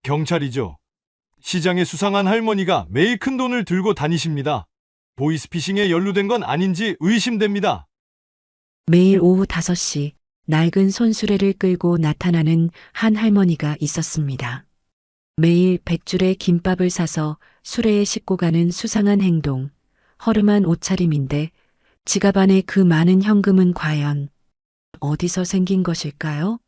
경찰이죠. 시장에 수상한 할머니가 매일 큰 돈을 들고 다니십니다. 보이스피싱에 연루된 건 아닌지 의심됩니다. 매일 오후 5시 낡은 손수레를 끌고 나타나는 한 할머니가 있었습니다. 매일 100줄의 김밥을 사서 수레에 싣고 가는 수상한 행동, 허름한 옷차림인데 지갑 안에 그 많은 현금은 과연 어디서 생긴 것일까요?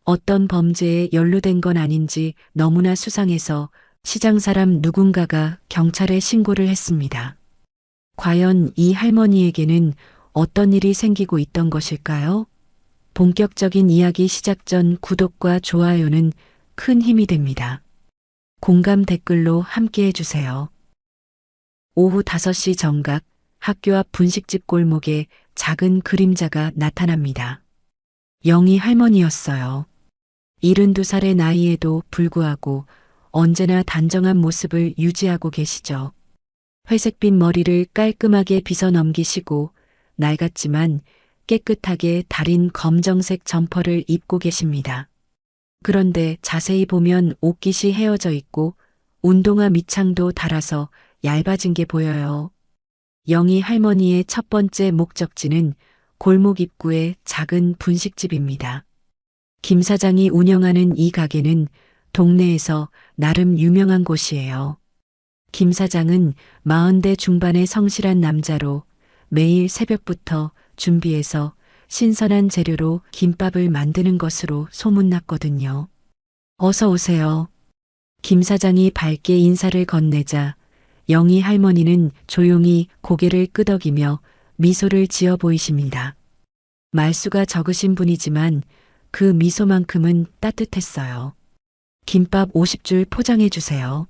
어떤 범죄에 연루된 건 아닌지 너무나 수상해서 시장 사람 누군가가 경찰에 신고를 했습니다. 과연 이 할머니에게는 어떤 일이 생기고 있던 것일까요? 본격적인 이야기 시작 전 구독과 좋아요는 큰 힘이 됩니다. 공감 댓글로 함께 해주세요. 오후 5시 정각 학교 앞 분식집 골목에 작은 그림자가 나타납니다. 영희 할머니였어요. 72살의 나이에도 불구하고 언제나 단정한 모습을 유지하고 계시죠. 회색빛 머리를 깔끔하게 빗어 넘기시고 낡았지만 깨끗하게 다린 검정색 점퍼를 입고 계십니다. 그런데 자세히 보면 옷깃이 헤어져 있고 운동화 밑창도 닳아서 얇아진 게 보여요. 영희 할머니의 첫 번째 목적지는 골목 입구의 작은 분식집입니다. 김 사장이 운영하는 이 가게는 동네에서 나름 유명한 곳이에요. 김 사장은 40대 중반의 성실한 남자로 매일 새벽부터 준비해서 신선한 재료로 김밥을 만드는 것으로 소문났거든요. 어서 오세요. 김 사장이 밝게 인사를 건네자 영희 할머니는 조용히 고개를 끄덕이며 미소를 지어 보이십니다. 말수가 적으신 분이지만 그 미소만큼은 따뜻했어요. 김밥 50줄 포장해 주세요.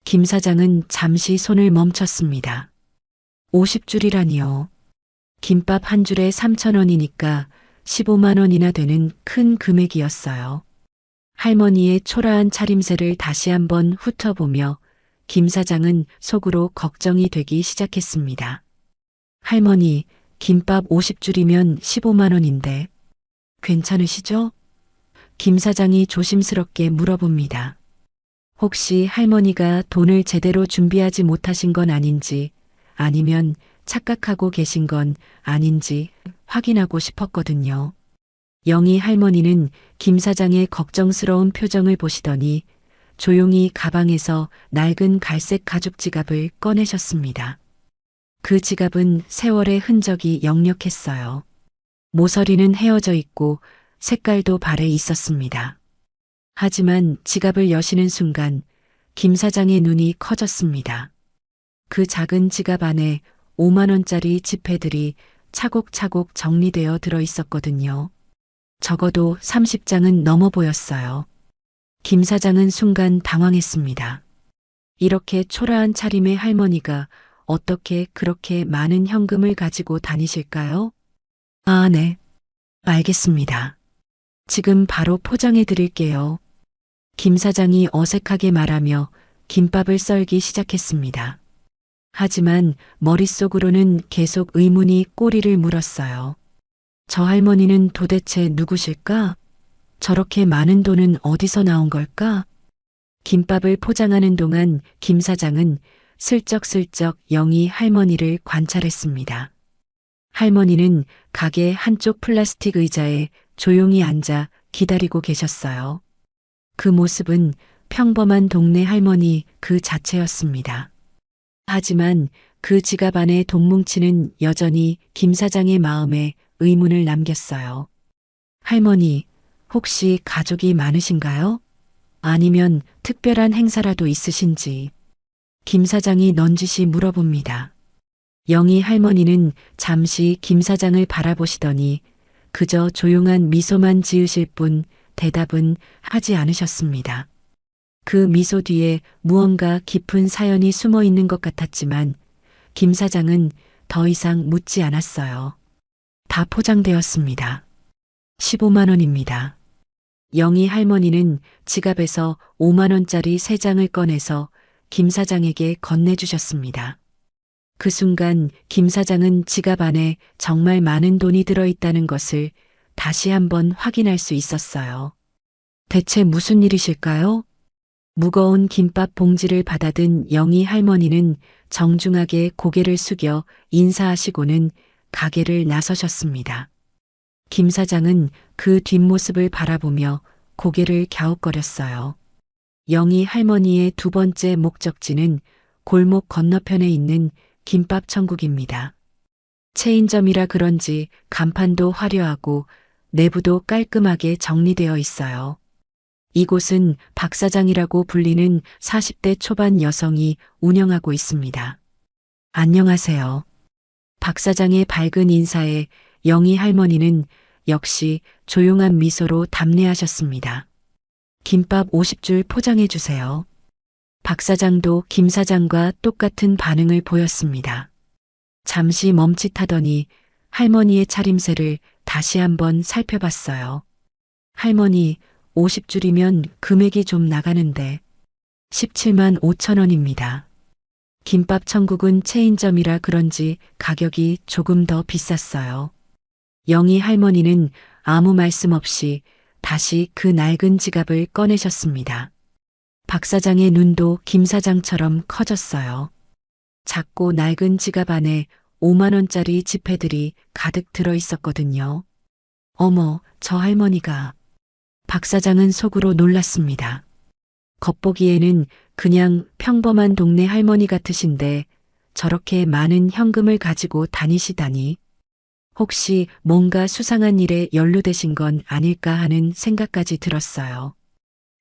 김 사장은 잠시 손을 멈췄습니다. 50줄이라니요. 김밥 한 줄에 3,000원이니까 15만 원이나 되는 큰 금액이었어요. 할머니의 초라한 차림새를 다시 한번 훑어보며 김 사장은 속으로 걱정이 되기 시작했습니다. 할머니, 김밥 50줄이면 15만 원인데 괜찮으시죠? 김 사장이 조심스럽게 물어봅니다. 혹시 할머니가 돈을 제대로 준비하지 못하신 건 아닌지 아니면 착각하고 계신 건 아닌지 확인하고 싶었거든요. 영희 할머니는 김 사장의 걱정스러운 표정을 보시더니 조용히 가방에서 낡은 갈색 가죽 지갑을 꺼내셨습니다. 그 지갑은 세월의 흔적이 역력했어요. 모서리는 헤어져 있고 색깔도 발해 있었습니다. 하지만 지갑을 여시는 순간 김 사장의 눈이 커졌습니다. 그 작은 지갑 안에 5만 원짜리 지폐들이 차곡차곡 정리되어 들어 있었거든요. 적어도 30장은 넘어 보였어요. 김 사장은 순간 당황했습니다. 이렇게 초라한 차림의 할머니가 어떻게 그렇게 많은 현금을 가지고 다니실까요? 아, 네. 알겠습니다. 지금 바로 포장해 드릴게요. 김 사장이 어색하게 말하며 김밥을 썰기 시작했습니다. 하지만 머릿속으로는 계속 의문이 꼬리를 물었어요. 저 할머니는 도대체 누구실까? 저렇게 많은 돈은 어디서 나온 걸까? 김밥을 포장하는 동안 김 사장은 슬쩍슬쩍 영희 할머니를 관찰했습니다. 할머니는 가게 한쪽 플라스틱 의자에 조용히 앉아 기다리고 계셨어요. 그 모습은 평범한 동네 할머니 그 자체였습니다. 하지만 그 지갑 안의 돈 뭉치는 여전히 김 사장의 마음에 의문을 남겼어요. 할머니, 혹시 가족이 많으신가요? 아니면 특별한 행사라도 있으신지. 김 사장이 넌지시 물어봅니다. 영희 할머니는 잠시 김 사장을 바라보시더니 그저 조용한 미소만 지으실 뿐 대답은 하지 않으셨습니다. 그 미소 뒤에 무언가 깊은 사연이 숨어 있는 것 같았지만 김 사장은 더 이상 묻지 않았어요. 다 포장되었습니다. 15만 원입니다. 영희 할머니는 지갑에서 5만 원짜리 3장을 꺼내서 김 사장에게 건네주셨습니다. 그 순간 김 사장은 지갑 안에 정말 많은 돈이 들어있다는 것을 다시 한번 확인할 수 있었어요. 대체 무슨 일이실까요? 무거운 김밥 봉지를 받아든 영희 할머니는 정중하게 고개를 숙여 인사하시고는 가게를 나서셨습니다. 김 사장은 그 뒷모습을 바라보며 고개를 갸웃거렸어요. 영희 할머니의 두 번째 목적지는 골목 건너편에 있는 김밥 천국입니다. 체인점이라 그런지 간판도 화려하고 내부도 깔끔하게 정리되어 있어요. 이곳은 박 사장이라고 불리는 40대 초반 여성이 운영하고 있습니다. 안녕하세요. 박 사장의 밝은 인사에 영희 할머니는 역시 조용한 미소로 답례하셨습니다. 김밥 50줄 포장해 주세요. 박 사장도 김 사장과 똑같은 반응을 보였습니다. 잠시 멈칫하더니 할머니의 차림새를 다시 한번 살펴봤어요. 할머니, 50줄이면 금액이 좀 나가는데 17만 5천 원입니다. 김밥 천국은 체인점이라 그런지 가격이 조금 더 비쌌어요. 영희 할머니는 아무 말씀 없이 다시 그 낡은 지갑을 꺼내셨습니다. 박 사장의 눈도 김 사장처럼 커졌어요. 작고 낡은 지갑 안에 5만 원짜리 지폐들이 가득 들어 있었거든요. 어머, 저 할머니가. 박 사장은 속으로 놀랐습니다. 겉보기에는 그냥 평범한 동네 할머니 같으신데 저렇게 많은 현금을 가지고 다니시다니. 혹시 뭔가 수상한 일에 연루되신 건 아닐까 하는 생각까지 들었어요.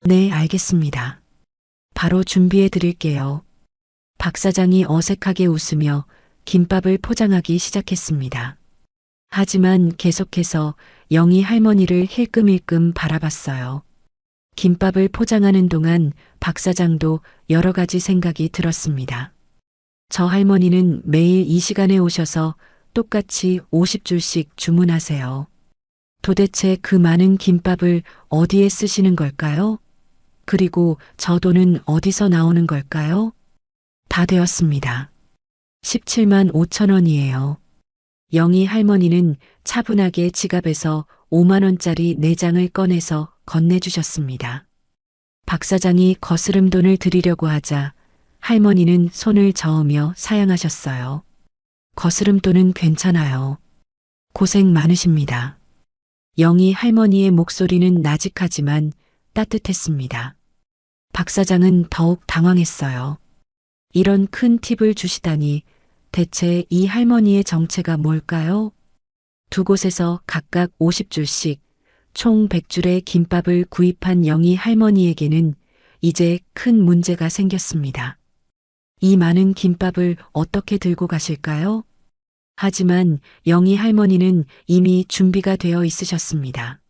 네, 알겠습니다. 바로 준비해 드릴게요. 박 사장이 어색하게 웃으며 김밥을 포장하기 시작했습니다. 하지만 계속해서 영희 할머니를 힐끔힐끔 바라봤어요. 김밥을 포장하는 동안 박 사장도 여러 가지 생각이 들었습니다. 저 할머니는 매일 이 시간에 오셔서 똑같이 50줄씩 주문하세요. 도대체 그 많은 김밥을 어디에 쓰시는 걸까요? 그리고 저 돈은 어디서 나오는 걸까요? 다 되었습니다. 17만 5천 원이에요. 영희 할머니는 차분하게 지갑에서 5만 원짜리 4장을 꺼내서 건네주셨습니다. 박 사장이 거스름 돈을 드리려고 하자 할머니는 손을 저으며 사양하셨어요. 거스름 돈은 괜찮아요. 고생 많으십니다. 영희 할머니의 목소리는 나직하지만 따뜻했습니다. 박 사장은 더욱 당황했어요. 이런 큰 팁을 주시다니 대체 이 할머니의 정체가 뭘까요? 두 곳에서 각각 50줄씩 총 100줄의 김밥을 구입한 영희 할머니에게는 이제 큰 문제가 생겼습니다. 이 많은 김밥을 어떻게 들고 가실까요? 하지만 영희 할머니는 이미 준비가 되어 있으셨습니다.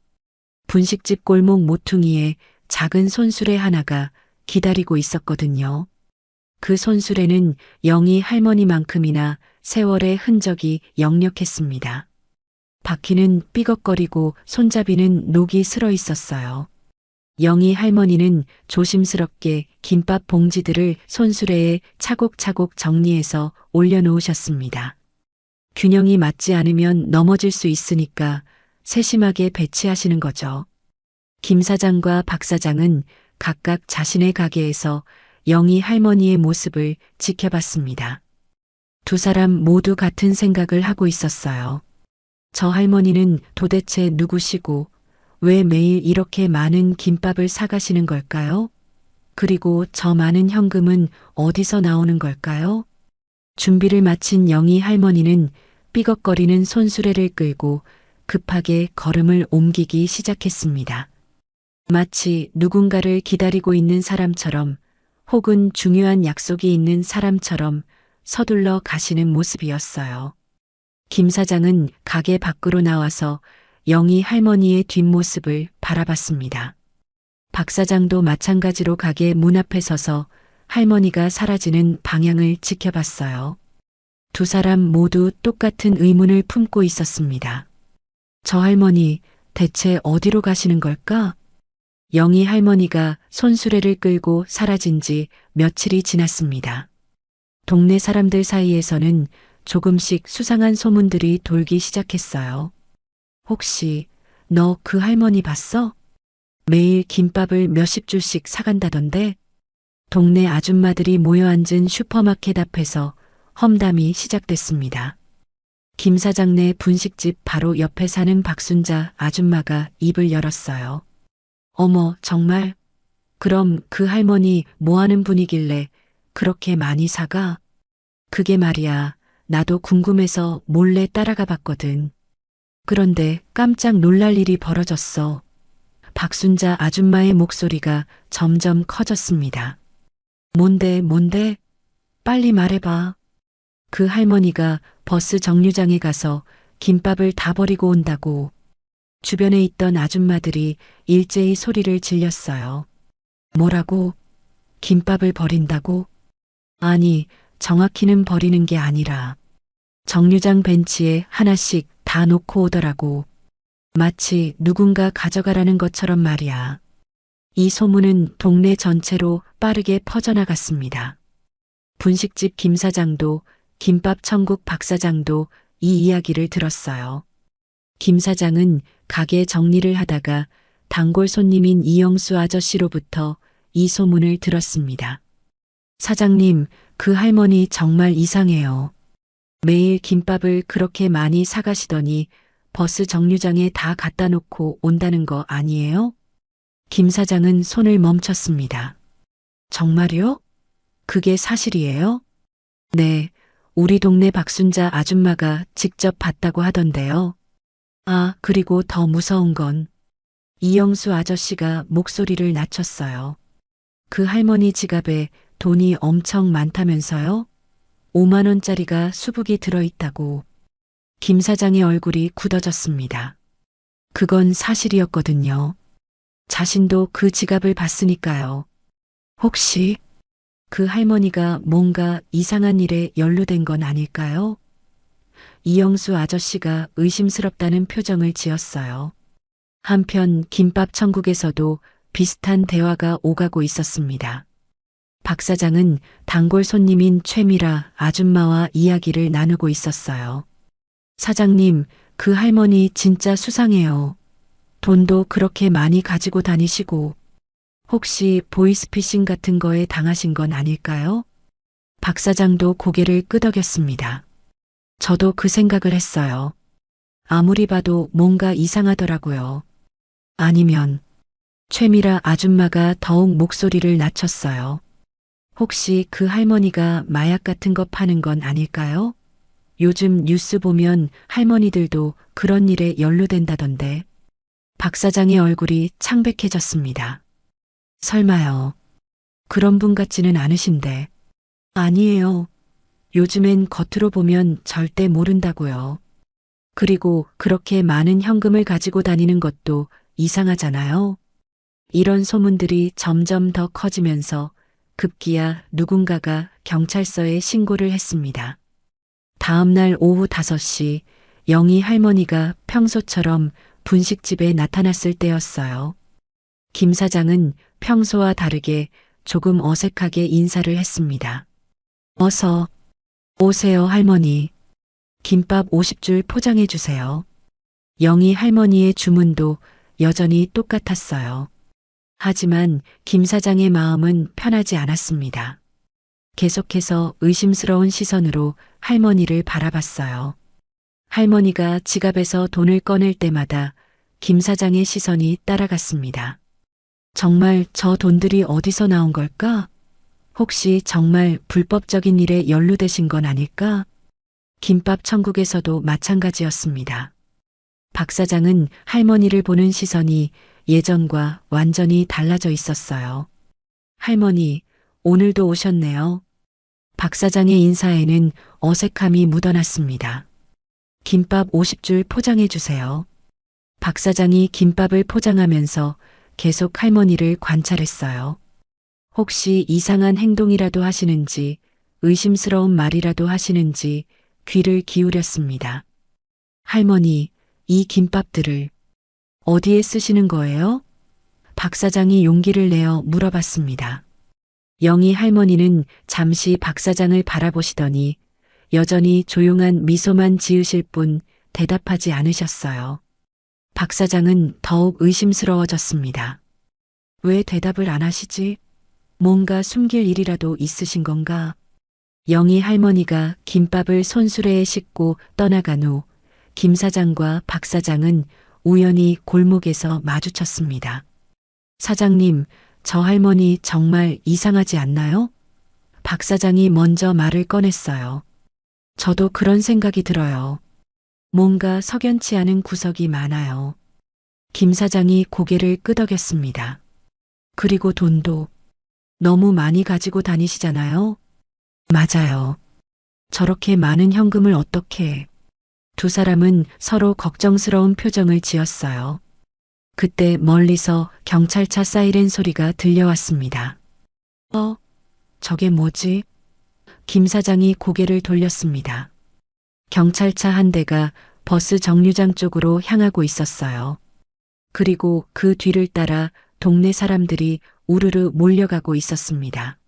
분식집 골목 모퉁이에 작은 손수레 하나가 기다리고 있었거든요. 그 손수레는 영희 할머니만큼이나 세월의 흔적이 역력했습니다. 바퀴는 삐걱거리고 손잡이는 녹이 슬어 있었어요. 영희 할머니는 조심스럽게 김밥 봉지들을 손수레에 차곡차곡 정리해서 올려놓으셨습니다. 균형이 맞지 않으면 넘어질 수 있으니까 세심하게 배치하시는 거죠. 김 사장과 박 사장은 각각 자신의 가게에서 영희 할머니의 모습을 지켜봤습니다. 두 사람 모두 같은 생각을 하고 있었어요. 저 할머니는 도대체 누구시고 왜 매일 이렇게 많은 김밥을 사가시는 걸까요? 그리고 저 많은 현금은 어디서 나오는 걸까요? 준비를 마친 영희 할머니는 삐걱거리는 손수레를 끌고 급하게 걸음을 옮기기 시작했습니다. 마치 누군가를 기다리고 있는 사람처럼 혹은 중요한 약속이 있는 사람처럼 서둘러 가시는 모습이었어요. 김 사장은 가게 밖으로 나와서 영희 할머니의 뒷모습을 바라봤습니다. 박 사장도 마찬가지로 가게 문 앞에 서서 할머니가 사라지는 방향을 지켜봤어요. 두 사람 모두 똑같은 의문을 품고 있었습니다. 저 할머니 대체 어디로 가시는 걸까? 영희 할머니가 손수레를 끌고 사라진 지 며칠이 지났습니다. 동네 사람들 사이에서는 조금씩 수상한 소문들이 돌기 시작했어요. 혹시 너 그 할머니 봤어? 매일 김밥을 몇십 줄씩 사간다던데? 동네 아줌마들이 모여 앉은 슈퍼마켓 앞에서 험담이 시작됐습니다. 김 사장네 분식집 바로 옆에 사는 박순자 아줌마가 입을 열었어요. 어머, 정말? 그럼 그 할머니 뭐 하는 분이길래 그렇게 많이 사가? 그게 말이야, 나도 궁금해서 몰래 따라가 봤거든. 그런데 깜짝 놀랄 일이 벌어졌어. 박순자 아줌마의 목소리가 점점 커졌습니다. 뭔데? 빨리 말해봐. 그 할머니가 버스 정류장에 가서 김밥을 다 버리고 온다고. 주변에 있던 아줌마들이 일제히 소리를 질렸어요. 뭐라고? 김밥을 버린다고? 아니, 정확히는 버리는 게 아니라 정류장 벤치에 하나씩 다 놓고 오더라고. 마치 누군가 가져가라는 것처럼 말이야. 이 소문은 동네 전체로 빠르게 퍼져나갔습니다. 분식집 김 사장도 김밥 천국 박 사장도 이 이야기를 들었어요. 김 사장은 가게 정리를 하다가 단골 손님인 이영수 아저씨로부터 이 소문을 들었습니다. 사장님, 그 할머니 정말 이상해요. 매일 김밥을 그렇게 많이 사가시더니 버스 정류장에 다 갖다 놓고 온다는 거 아니에요? 김 사장은 손을 멈췄습니다. 정말요? 그게 사실이에요? 네, 우리 동네 박순자 아줌마가 직접 봤다고 하던데요. 아, 그리고 더 무서운 건 이영수 아저씨가 목소리를 낮췄어요. 그 할머니 지갑에 돈이 엄청 많다면서요? 5만 원짜리가 수북이 들어있다고. 김 사장의 얼굴이 굳어졌습니다. 그건 사실이었거든요. 자신도 그 지갑을 봤으니까요. 혹시 그 할머니가 뭔가 이상한 일에 연루된 건 아닐까요? 이영수 아저씨가 의심스럽다는 표정을 지었어요. 한편 김밥 천국에서도 비슷한 대화가 오가고 있었습니다. 박 사장은 단골 손님인 최미라 아줌마와 이야기를 나누고 있었어요. 사장님, 그 할머니 진짜 수상해요. 돈도 그렇게 많이 가지고 다니시고 혹시 보이스피싱 같은 거에 당하신 건 아닐까요? 박 사장도 고개를 끄덕였습니다. 저도 그 생각을 했어요. 아무리 봐도 뭔가 이상하더라고요. 아니면 최미라 아줌마가 더욱 목소리를 낮췄어요. 혹시 그 할머니가 마약 같은 거 파는 건 아닐까요? 요즘 뉴스 보면 할머니들도 그런 일에 연루된다던데. 박 사장의 얼굴이 창백해졌습니다. 설마요. 그런 분 같지는 않으신데. 아니에요. 요즘엔 겉으로 보면 절대 모른다고요. 그리고 그렇게 많은 현금을 가지고 다니는 것도 이상하잖아요. 이런 소문들이 점점 더 커지면서 급기야 누군가가 경찰서에 신고를 했습니다. 다음 날 오후 5시 영희 할머니가 평소처럼 분식집에 나타났을 때였어요. 김 사장은 평소와 다르게 조금 어색하게 인사를 했습니다. 어서 오세요, 할머니. 김밥 50줄 포장해 주세요. 영희 할머니의 주문도 여전히 똑같았어요. 하지만 김 사장의 마음은 편하지 않았습니다. 계속해서 의심스러운 시선으로 할머니를 바라봤어요. 할머니가 지갑에서 돈을 꺼낼 때마다 김 사장의 시선이 따라갔습니다. 정말 저 돈들이 어디서 나온 걸까? 혹시 정말 불법적인 일에 연루되신 건 아닐까? 김밥 천국에서도 마찬가지였습니다. 박 사장은 할머니를 보는 시선이 예전과 완전히 달라져 있었어요. 할머니, 오늘도 오셨네요. 박 사장의 인사에는 어색함이 묻어났습니다. 김밥 50줄 포장해 주세요. 박 사장이 김밥을 포장하면서 계속 할머니를 관찰했어요. 혹시 이상한 행동이라도 하시는지, 의심스러운 말이라도 하시는지 귀를 기울였습니다. 할머니, 이 김밥들을 어디에 쓰시는 거예요? 박 사장이 용기를 내어 물어봤습니다. 영희 할머니는 잠시 박 사장을 바라보시더니 여전히 조용한 미소만 지으실 뿐 대답하지 않으셨어요. 박 사장은 더욱 의심스러워졌습니다. 왜 대답을 안 하시지? 뭔가 숨길 일이라도 있으신 건가? 영희 할머니가 김밥을 손수레에 싣고 떠나간 후 김 사장과 박 사장은 우연히 골목에서 마주쳤습니다. 사장님, 저 할머니 정말 이상하지 않나요? 박 사장이 먼저 말을 꺼냈어요. 저도 그런 생각이 들어요. 뭔가 석연치 않은 구석이 많아요. 김 사장이 고개를 끄덕였습니다. 그리고 돈도 너무 많이 가지고 다니시잖아요? 맞아요. 저렇게 많은 현금을 어떻게... 두 사람은 서로 걱정스러운 표정을 지었어요. 그때 멀리서 경찰차 사이렌 소리가 들려왔습니다. 저게 뭐지? 김 사장이 고개를 돌렸습니다. 경찰차 한 대가 버스 정류장 쪽으로 향하고 있었어요. 그리고 그 뒤를 따라 동네 사람들이 우르르 몰려가고 있었습니다.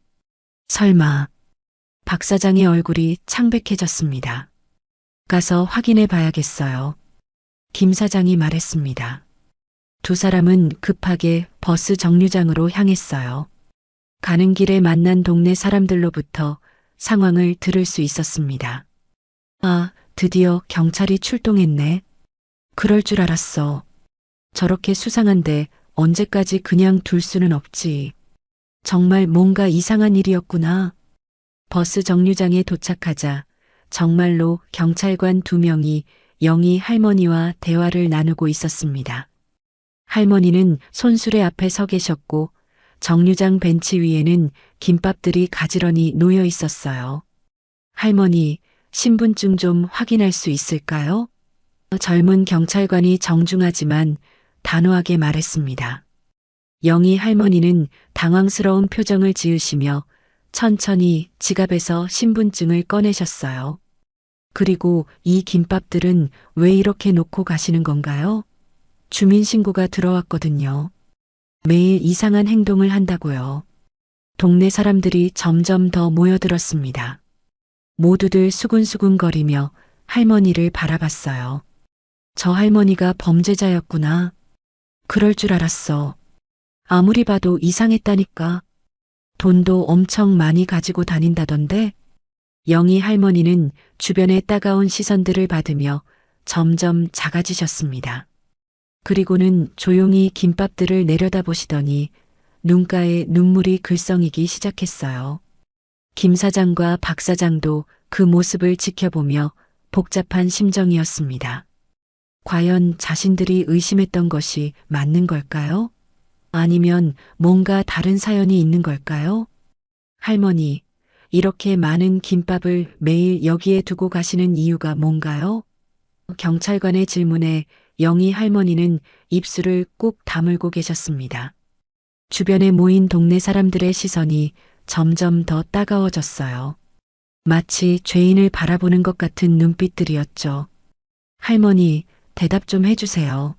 설마, 박 사장의 얼굴이 창백해졌습니다. 가서 확인해 봐야겠어요. 김 사장이 말했습니다. 두 사람은 급하게 버스 정류장으로 향했어요. 가는 길에 만난 동네 사람들로부터 상황을 들을 수 있었습니다. 아, 드디어 경찰이 출동했네. 그럴 줄 알았어. 저렇게 수상한데 언제까지 그냥 둘 수는 없지. 정말 뭔가 이상한 일이었구나. 버스 정류장에 도착하자 정말로 경찰관 2명이 영희 할머니와 대화를 나누고 있었습니다. 할머니는 손수레 앞에 서 계셨고 정류장 벤치 위에는 김밥들이 가지런히 놓여 있었어요. 할머니, 신분증 좀 확인할 수 있을까요? 젊은 경찰관이 정중하지만 단호하게 말했습니다. 영희 할머니는 당황스러운 표정을 지으시며 천천히 지갑에서 신분증을 꺼내셨어요. 그리고 이 김밥들은 왜 이렇게 놓고 가시는 건가요? 주민신고가 들어왔거든요. 매일 이상한 행동을 한다고요. 동네 사람들이 점점 더 모여들었습니다. 모두들 수군수군거리며 할머니를 바라봤어요. 저 할머니가 범죄자였구나. 그럴 줄 알았어. 아무리 봐도 이상했다니까. 돈도 엄청 많이 가지고 다닌다던데. 영희 할머니는 주변의 따가운 시선들을 받으며 점점 작아지셨습니다. 그리고는 조용히 김밥들을 내려다보시더니 눈가에 눈물이 글썽이기 시작했어요. 김 사장과 박 사장도 그 모습을 지켜보며 복잡한 심정이었습니다. 과연 자신들이 의심했던 것이 맞는 걸까요? 아니면 뭔가 다른 사연이 있는 걸까요? 할머니, 이렇게 많은 김밥을 매일 여기에 두고 가시는 이유가 뭔가요? 경찰관의 질문에 영희 할머니는 입술을 꾹 다물고 계셨습니다. 주변에 모인 동네 사람들의 시선이 점점 더 따가워졌어요. 마치 죄인을 바라보는 것 같은 눈빛들이었죠. 할머니, 대답 좀 해주세요.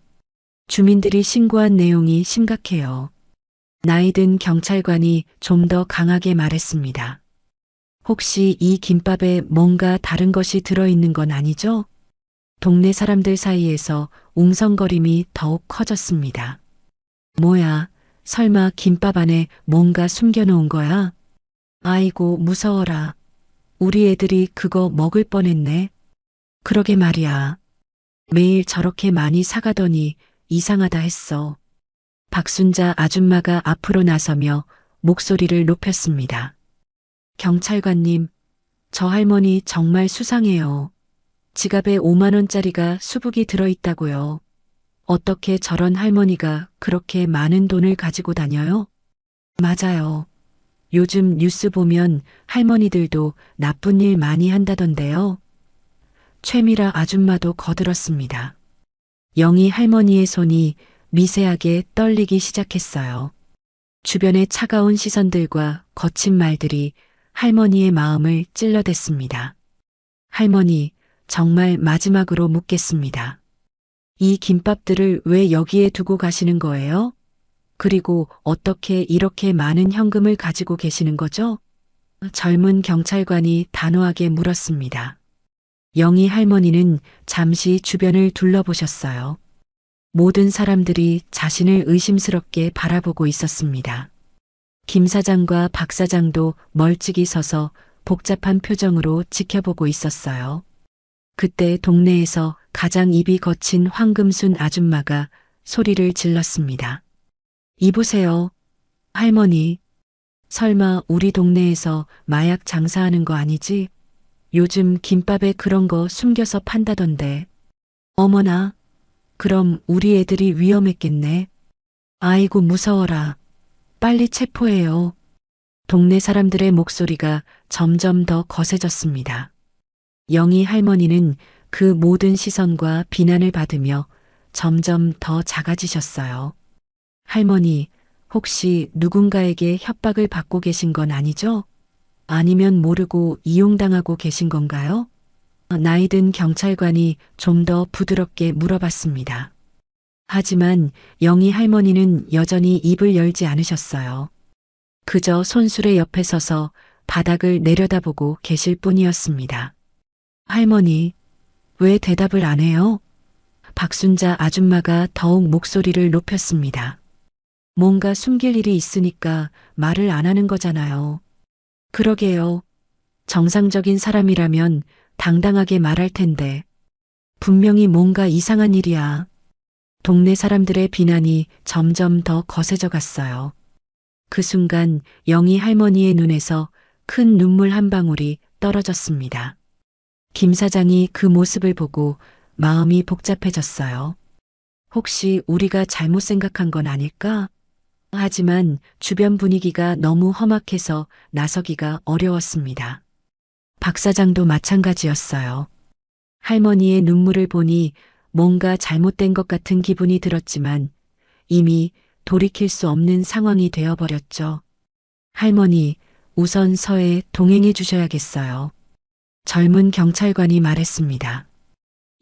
주민들이 신고한 내용이 심각해요. 나이든 경찰관이 좀 더 강하게 말했습니다. 혹시 이 김밥에 뭔가 다른 것이 들어있는 건 아니죠? 동네 사람들 사이에서 웅성거림이 더욱 커졌습니다. 뭐야, 설마 김밥 안에 뭔가 숨겨놓은 거야? 아이고, 무서워라. 우리 애들이 그거 먹을 뻔했네. 그러게 말이야. 매일 저렇게 많이 사가더니 이상하다 했어. 박순자 아줌마가 앞으로 나서며 목소리를 높였습니다. 경찰관님, 저 할머니 정말 수상해요. 지갑에 5만 원짜리가 수북이 들어있다고요. 어떻게 저런 할머니가 그렇게 많은 돈을 가지고 다녀요? 맞아요. 요즘 뉴스 보면 할머니들도 나쁜 일 많이 한다던데요. 최미라 아줌마도 거들었습니다. 영희 할머니의 손이 미세하게 떨리기 시작했어요. 주변의 차가운 시선들과 거친 말들이 할머니의 마음을 찔러댔습니다. 할머니, 정말 마지막으로 묻겠습니다. 이 김밥들을 왜 여기에 두고 가시는 거예요? 그리고 어떻게 이렇게 많은 현금을 가지고 계시는 거죠? 젊은 경찰관이 단호하게 물었습니다. 영희 할머니는 잠시 주변을 둘러보셨어요. 모든 사람들이 자신을 의심스럽게 바라보고 있었습니다. 김 사장과 박 사장도 멀찍이 서서 복잡한 표정으로 지켜보고 있었어요. 그때 동네에서 가장 입이 거친 황금순 아줌마가 소리를 질렀습니다. 이보세요, 할머니. 설마 우리 동네에서 마약 장사하는 거 아니지? 요즘 김밥에 그런 거 숨겨서 판다던데. 어머나, 그럼 우리 애들이 위험했겠네. 아이고 무서워라. 빨리 체포해요. 동네 사람들의 목소리가 점점 더 거세졌습니다. 영희 할머니는 그 모든 시선과 비난을 받으며 점점 더 작아지셨어요. 할머니, 혹시 누군가에게 협박을 받고 계신 건 아니죠? 아니면 모르고 이용당하고 계신 건가요? 나이든 경찰관이 좀 더 부드럽게 물어봤습니다. 하지만 영희 할머니는 여전히 입을 열지 않으셨어요. 그저 손수레 옆에 서서 바닥을 내려다보고 계실 뿐이었습니다. 할머니, 왜 대답을 안 해요? 박순자 아줌마가 더욱 목소리를 높였습니다. 뭔가 숨길 일이 있으니까 말을 안 하는 거잖아요. 그러게요. 정상적인 사람이라면 당당하게 말할 텐데. 분명히 뭔가 이상한 일이야. 동네 사람들의 비난이 점점 더 거세져 갔어요. 그 순간 영희 할머니의 눈에서 큰 눈물 한 방울이 떨어졌습니다. 김 사장이 그 모습을 보고 마음이 복잡해졌어요. 혹시 우리가 잘못 생각한 건 아닐까? 하지만 주변 분위기가 너무 험악해서 나서기가 어려웠습니다. 박 사장도 마찬가지였어요. 할머니의 눈물을 보니 뭔가 잘못된 것 같은 기분이 들었지만 이미 돌이킬 수 없는 상황이 되어버렸죠. 할머니, 우선 서에 동행해 주셔야겠어요. 젊은 경찰관이 말했습니다.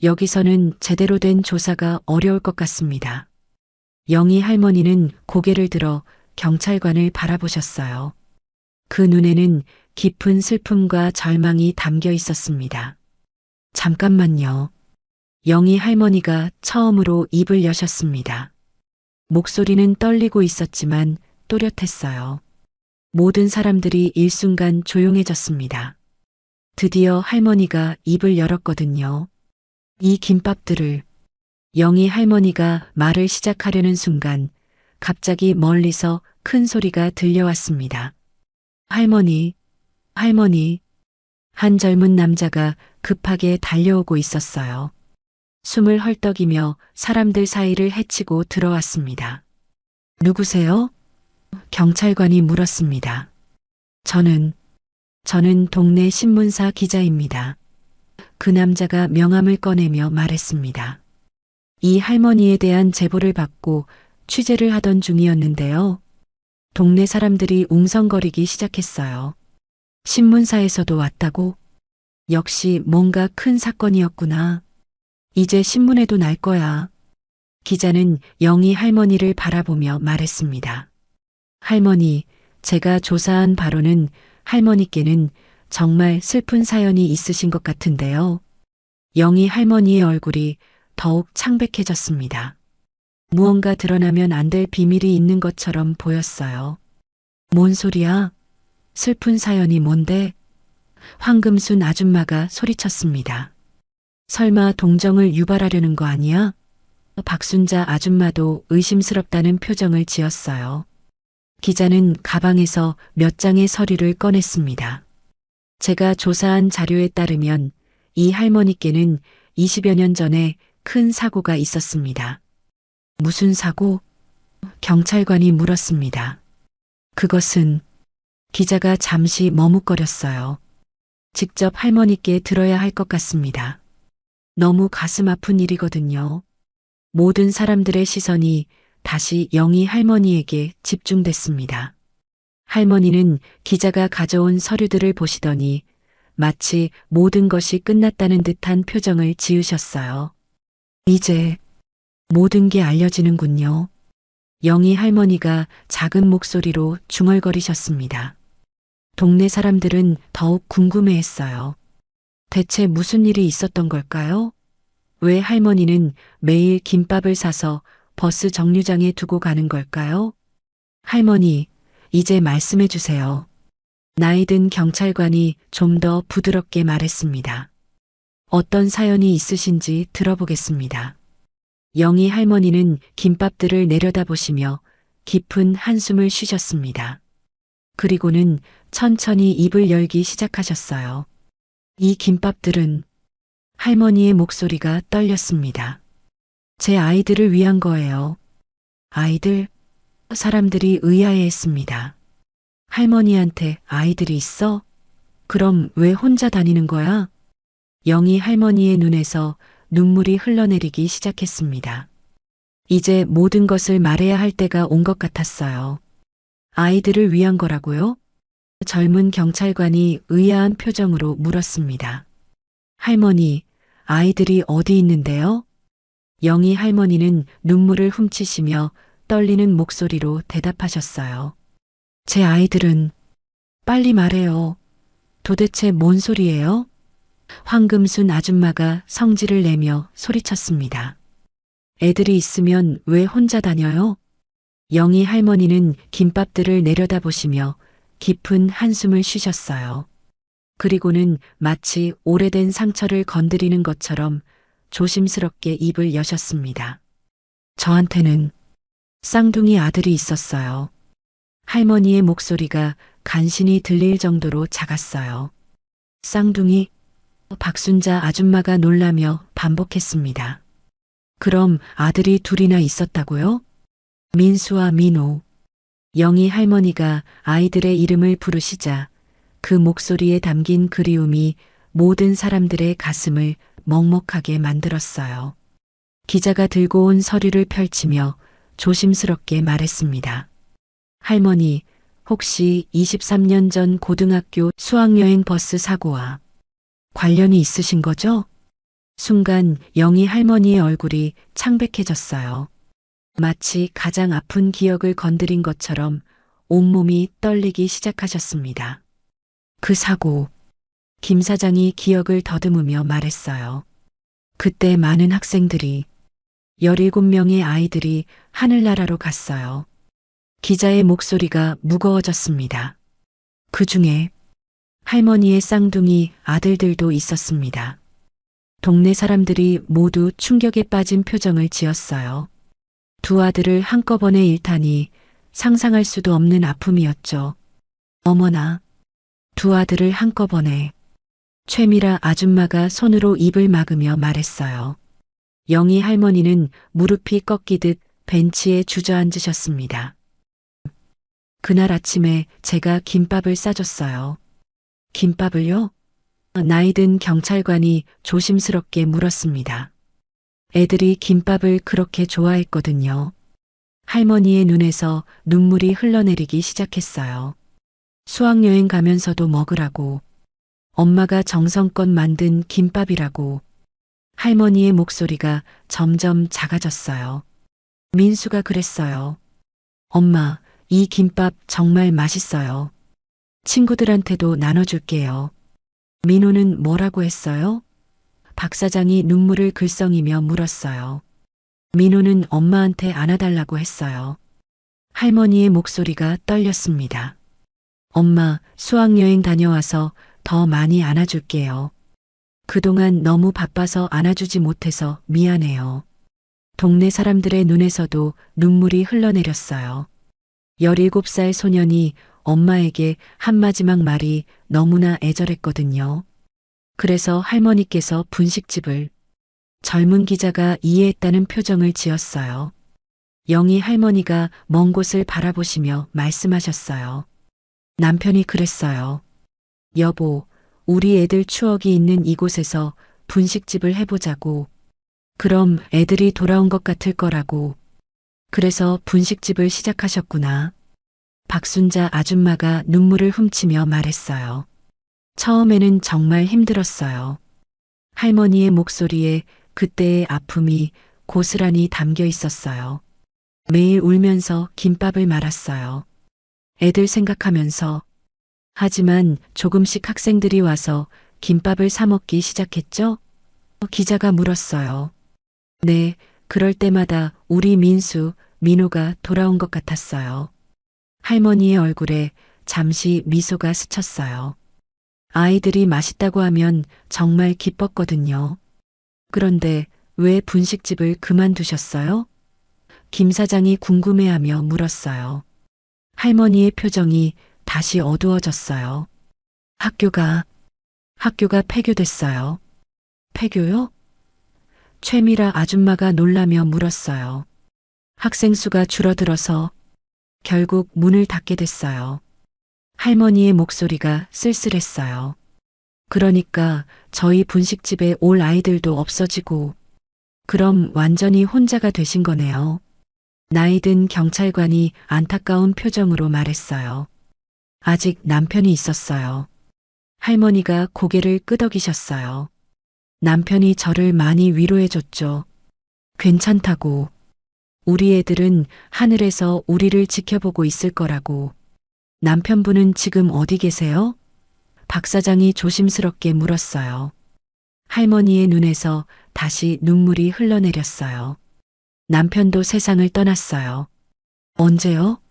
여기서는 제대로 된 조사가 어려울 것 같습니다. 영희 할머니는 고개를 들어 경찰관을 바라보셨어요. 그 눈에는 깊은 슬픔과 절망이 담겨 있었습니다. 잠깐만요. 영희 할머니가 처음으로 입을 여셨습니다. 목소리는 떨리고 있었지만 또렷했어요. 모든 사람들이 일순간 조용해졌습니다. 드디어 할머니가 입을 열었거든요. 이 김밥들을. 영희 할머니가 말을 시작하려는 순간 갑자기 멀리서 큰 소리가 들려왔습니다. 할머니, 할머니. 한 젊은 남자가 급하게 달려오고 있었어요. 숨을 헐떡이며 사람들 사이를 헤치고 들어왔습니다. 누구세요? 경찰관이 물었습니다. 저는 동네 신문사 기자입니다. 그 남자가 명함을 꺼내며 말했습니다. 이 할머니에 대한 제보를 받고 취재를 하던 중이었는데요. 동네 사람들이 웅성거리기 시작했어요. 신문사에서도 왔다고? 역시 뭔가 큰 사건이었구나. 이제 신문에도 날 거야. 기자는 영희 할머니를 바라보며 말했습니다. 할머니, 제가 조사한 바로는 할머니께는 정말 슬픈 사연이 있으신 것 같은데요. 영희 할머니의 얼굴이 더욱 창백해졌습니다. 무언가 드러나면 안 될 비밀이 있는 것처럼 보였어요. 뭔 소리야? 슬픈 사연이 뭔데? 황금순 아줌마가 소리쳤습니다. 설마 동정을 유발하려는 거 아니야? 박순자 아줌마도 의심스럽다는 표정을 지었어요. 기자는 가방에서 몇 장의 서류를 꺼냈습니다. 제가 조사한 자료에 따르면 이 할머니께는 20여 년 전에 큰 사고가 있었습니다. 무슨 사고? 경찰관이 물었습니다. 그것은 기자가 잠시 머뭇거렸어요. 직접 할머니께 들어야 할 것 같습니다. 너무 가슴 아픈 일이거든요. 모든 사람들의 시선이 다시 영희 할머니에게 집중됐습니다. 할머니는 기자가 가져온 서류들을 보시더니 마치 모든 것이 끝났다는 듯한 표정을 지으셨어요. 이제 모든 게 알려지는군요. 영희 할머니가 작은 목소리로 중얼거리셨습니다. 동네 사람들은 더욱 궁금해했어요. 대체 무슨 일이 있었던 걸까요? 왜 할머니는 매일 김밥을 사서 버스 정류장에 두고 가는 걸까요? 할머니, 이제 말씀해 주세요. 나이든 경찰관이 좀 더 부드럽게 말했습니다. 어떤 사연이 있으신지 들어보겠습니다. 영희 할머니는 김밥들을 내려다보시며 깊은 한숨을 쉬셨습니다. 그리고는 천천히 입을 열기 시작하셨어요. 이 김밥들은 할머니의 목소리가 떨렸습니다. 제 아이들을 위한 거예요. 아이들? 사람들이 의아해했습니다. 할머니한테 아이들이 있어? 그럼 왜 혼자 다니는 거야? 영희 할머니의 눈에서 눈물이 흘러내리기 시작했습니다. 이제 모든 것을 말해야 할 때가 온 것 같았어요. 아이들을 위한 거라고요? 젊은 경찰관이 의아한 표정으로 물었습니다. 할머니, 아이들이 어디 있는데요? 영희 할머니는 눈물을 훔치시며 떨리는 목소리로 대답하셨어요. 제 아이들은 빨리 말해요. 도대체 뭔 소리예요? 황금순 아줌마가 성질을 내며 소리쳤습니다. 애들이 있으면 왜 혼자 다녀요? 영희 할머니는 김밥들을 내려다보시며 깊은 한숨을 쉬셨어요. 그리고는 마치 오래된 상처를 건드리는 것처럼 조심스럽게 입을 여셨습니다. 저한테는 쌍둥이 아들이 있었어요. 할머니의 목소리가 간신히 들릴 정도로 작았어요. 쌍둥이? 박순자 아줌마가 놀라며 반복했습니다. 그럼 아들이 둘이나 있었다고요? 민수와 민호. 영희 할머니가 아이들의 이름을 부르시자 그 목소리에 담긴 그리움이 모든 사람들의 가슴을 먹먹하게 만들었어요. 기자가 들고 온 서류를 펼치며 조심스럽게 말했습니다. 할머니, 혹시 23년 전 고등학교 수학여행 버스 사고와 관련이 있으신 거죠? 순간 영희 할머니의 얼굴이 창백해졌어요. 마치 가장 아픈 기억을 건드린 것처럼 온몸이 떨리기 시작하셨습니다. 그 사고, 김 사장이 기억을 더듬으며 말했어요. 그때 많은 학생들이 17명의 아이들이 하늘나라로 갔어요. 기자의 목소리가 무거워졌습니다. 그 중에 할머니의 쌍둥이 아들들도 있었습니다. 동네 사람들이 모두 충격에 빠진 표정을 지었어요. 두 아들을 한꺼번에 잃다니 상상할 수도 없는 아픔이었죠. 어머나, 두 아들을 한꺼번에. 최미라 아줌마가 손으로 입을 막으며 말했어요. 영희 할머니는 무릎이 꺾이듯 벤치에 주저앉으셨습니다. 그날 아침에 제가 김밥을 싸줬어요. 김밥을요? 나이든 경찰관이 조심스럽게 물었습니다. 애들이 김밥을 그렇게 좋아했거든요. 할머니의 눈에서 눈물이 흘러내리기 시작했어요. 수학여행 가면서도 먹으라고. 엄마가 정성껏 만든 김밥이라고. 할머니의 목소리가 점점 작아졌어요. 민수가 그랬어요. 엄마, 이 김밥 정말 맛있어요. 친구들한테도 나눠줄게요. 민호는 뭐라고 했어요? 박 사장이 눈물을 글썽이며 물었어요. 민호는 엄마한테 안아달라고 했어요. 할머니의 목소리가 떨렸습니다. 엄마, 수학여행 다녀와서 더 많이 안아줄게요. 그동안 너무 바빠서 안아주지 못해서 미안해요. 동네 사람들의 눈에서도 눈물이 흘러내렸어요. 17살 소년이 엄마에게 한마지막 말이 너무나 애절했거든요. 그래서 할머니께서 분식집을 젊은 기자가 이해했다는 표정을 지었어요. 영희 할머니가 먼 곳을 바라보시며 말씀하셨어요. 남편이 그랬어요. 여보, 우리 애들 추억이 있는 이곳에서 분식집을 해보자고. 그럼 애들이 돌아온 것 같을 거라고. 그래서 분식집을 시작하셨구나. 박순자 아줌마가 눈물을 훔치며 말했어요. 처음에는 정말 힘들었어요. 할머니의 목소리에 그때의 아픔이 고스란히 담겨 있었어요. 매일 울면서 김밥을 말았어요. 애들 생각하면서. 하지만 조금씩 학생들이 와서 김밥을 사 먹기 시작했죠? 기자가 물었어요. 네, 그럴 때마다 우리 민수, 민호가 돌아온 것 같았어요. 할머니의 얼굴에 잠시 미소가 스쳤어요. 아이들이 맛있다고 하면 정말 기뻤거든요. 그런데 왜 분식집을 그만두셨어요? 김 사장이 궁금해하며 물었어요. 할머니의 표정이 다시 어두워졌어요. 학교가 폐교됐어요. 폐교요? 최미라 아줌마가 놀라며 물었어요. 학생 수가 줄어들어서 결국 문을 닫게 됐어요. 할머니의 목소리가 쓸쓸했어요. 그러니까 저희 분식집에 올 아이들도 없어지고, 그럼 완전히 혼자가 되신 거네요. 나이 든 경찰관이 안타까운 표정으로 말했어요. 아직 남편이 있었어요. 할머니가 고개를 끄덕이셨어요. 남편이 저를 많이 위로해줬죠. 괜찮다고. 우리 애들은 하늘에서 우리를 지켜보고 있을 거라고. 남편분은 지금 어디 계세요? 박 사장이 조심스럽게 물었어요. 할머니의 눈에서 다시 눈물이 흘러내렸어요. 남편도 세상을 떠났어요. 언제요?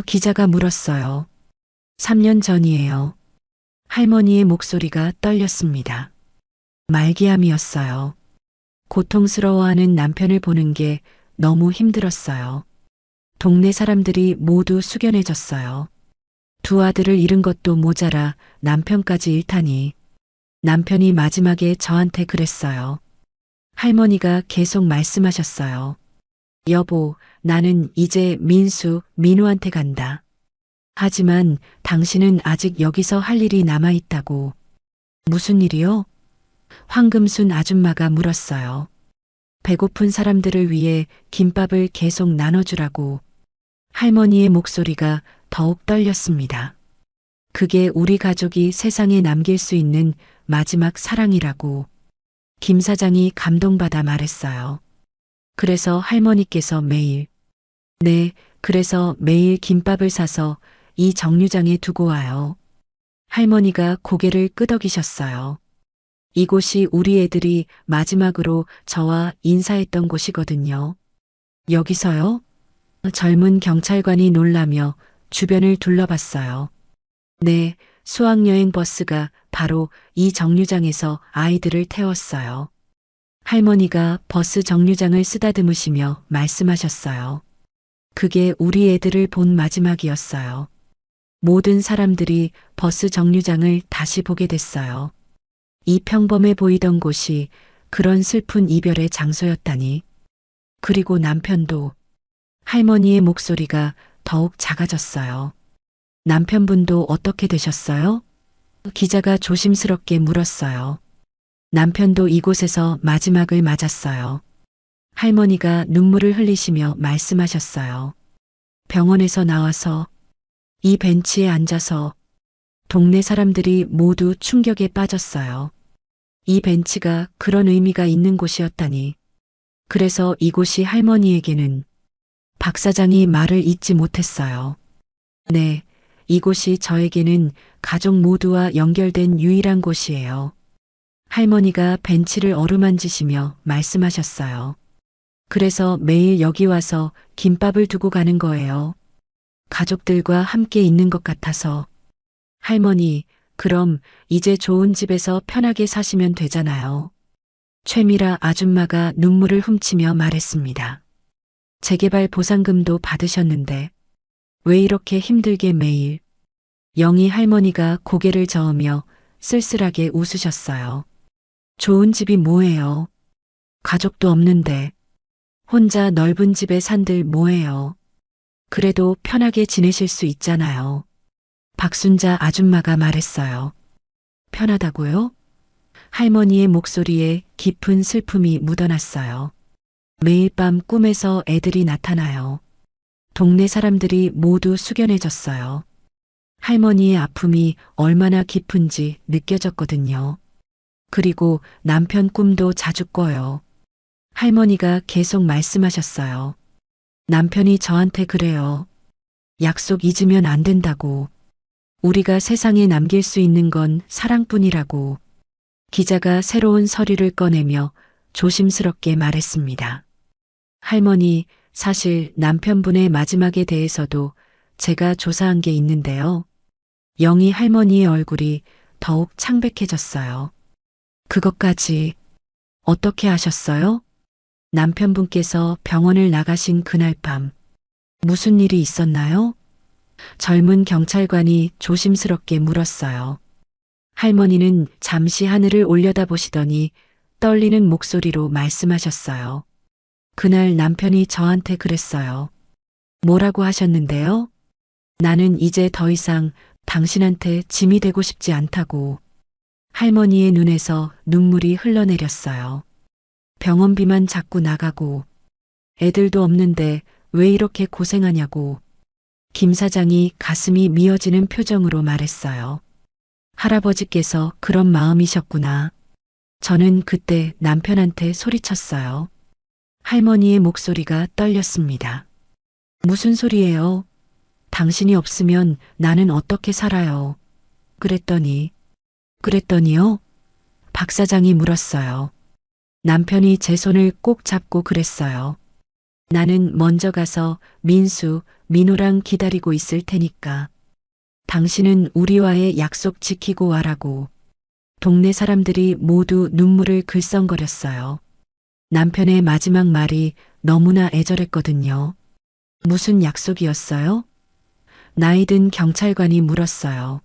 기자가 물었어요. 3년 전이에요. 할머니의 목소리가 떨렸습니다. 말기암이었어요. 고통스러워하는 남편을 보는 게 너무 힘들었어요. 동네 사람들이 모두 숙연해졌어요. 두 아들을 잃은 것도 모자라 남편까지 잃다니. 남편이 마지막에 저한테 그랬어요. 할머니가 계속 말씀하셨어요. 여보, 나는 이제 민우한테 간다. 하지만 당신은 아직 여기서 할 일이 남아있다고. 무슨 일이요? 황금순 아줌마가 물었어요. 배고픈 사람들을 위해 김밥을 계속 나눠주라고. 할머니의 목소리가 더욱 떨렸습니다. 그게 우리 가족이 세상에 남길 수 있는 마지막 사랑이라고. 김 사장이 감동받아 말했어요. 그래서 할머니께서 그래서 매일 김밥을 사서 이 정류장에 두고 와요. 할머니가 고개를 끄덕이셨어요. 이곳이 우리 애들이 마지막으로 저와 인사했던 곳이거든요. 여기서요? 젊은 경찰관이 놀라며 주변을 둘러봤어요. 네, 수학여행 버스가 바로 이 정류장에서 아이들을 태웠어요. 할머니가 버스 정류장을 쓰다듬으시며 말씀하셨어요. 그게 우리 애들을 본 마지막이었어요. 모든 사람들이 버스 정류장을 다시 보게 됐어요. 이 평범해 보이던 곳이 그런 슬픈 이별의 장소였다니. 그리고 남편도. 할머니의 목소리가 더욱 작아졌어요. 남편분도 어떻게 되셨어요? 기자가 조심스럽게 물었어요. 남편도 이곳에서 마지막을 맞았어요. 할머니가 눈물을 흘리시며 말씀하셨어요. 병원에서 나와서 이 벤치에 앉아서. 동네 사람들이 모두 충격에 빠졌어요. 이 벤치가 그런 의미가 있는 곳이었다니. 그래서 이곳이 할머니에게는. 박 사장이 말을 잇지 못했어요. 네, 이곳이 저에게는 가족 모두와 연결된 유일한 곳이에요. 할머니가 벤치를 어루만지시며 말씀하셨어요. 그래서 매일 여기 와서 김밥을 두고 가는 거예요. 가족들과 함께 있는 것 같아서. 할머니, 그럼 이제 좋은 집에서 편하게 사시면 되잖아요. 최미라 아줌마가 눈물을 훔치며 말했습니다. 재개발 보상금도 받으셨는데 왜 이렇게 힘들게 매일. 영희 할머니가 고개를 저으며 쓸쓸하게 웃으셨어요. 좋은 집이 뭐예요? 가족도 없는데. 혼자 넓은 집에 산들 뭐예요? 그래도 편하게 지내실 수 있잖아요. 박순자 아줌마가 말했어요. 편하다고요? 할머니의 목소리에 깊은 슬픔이 묻어났어요. 매일 밤 꿈에서 애들이 나타나요. 동네 사람들이 모두 숙연해졌어요. 할머니의 아픔이 얼마나 깊은지 느껴졌거든요. 그리고 남편 꿈도 자주 꿔요. 할머니가 계속 말씀하셨어요. 남편이 저한테 그래요. 약속 잊으면 안 된다고. 우리가 세상에 남길 수 있는 건 사랑뿐이라고. 기자가 새로운 서류를 꺼내며 조심스럽게 말했습니다. 할머니, 사실 남편분의 마지막에 대해서도 제가 조사한 게 있는데요. 영희 할머니의 얼굴이 더욱 창백해졌어요. 그것까지 어떻게 하셨어요? 남편분께서 병원을 나가신 그날 밤 무슨 일이 있었나요? 젊은 경찰관이 조심스럽게 물었어요. 할머니는 잠시 하늘을 올려다보시더니 떨리는 목소리로 말씀하셨어요. 그날 남편이 저한테 그랬어요. 뭐라고 하셨는데요? 나는 이제 더 이상 당신한테 짐이 되고 싶지 않다고. 할머니의 눈에서 눈물이 흘러내렸어요. 병원비만 자꾸 나가고 애들도 없는데 왜 이렇게 고생하냐고. 김 사장이 가슴이 미어지는 표정으로 말했어요. 할아버지께서 그런 마음이셨구나. 저는 그때 남편한테 소리쳤어요. 할머니의 목소리가 떨렸습니다. 무슨 소리예요? 당신이 없으면 나는 어떻게 살아요? 그랬더니요? 박 사장이 물었어요. 남편이 제 손을 꼭 잡고 그랬어요. 나는 먼저 가서 민수, 민호랑 기다리고 있을 테니까. 당신은 우리와의 약속 지키고 와라고. 동네 사람들이 모두 눈물을 글썽거렸어요. 남편의 마지막 말이 너무나 애절했거든요. 무슨 약속이었어요? 나이든 경찰관이 물었어요.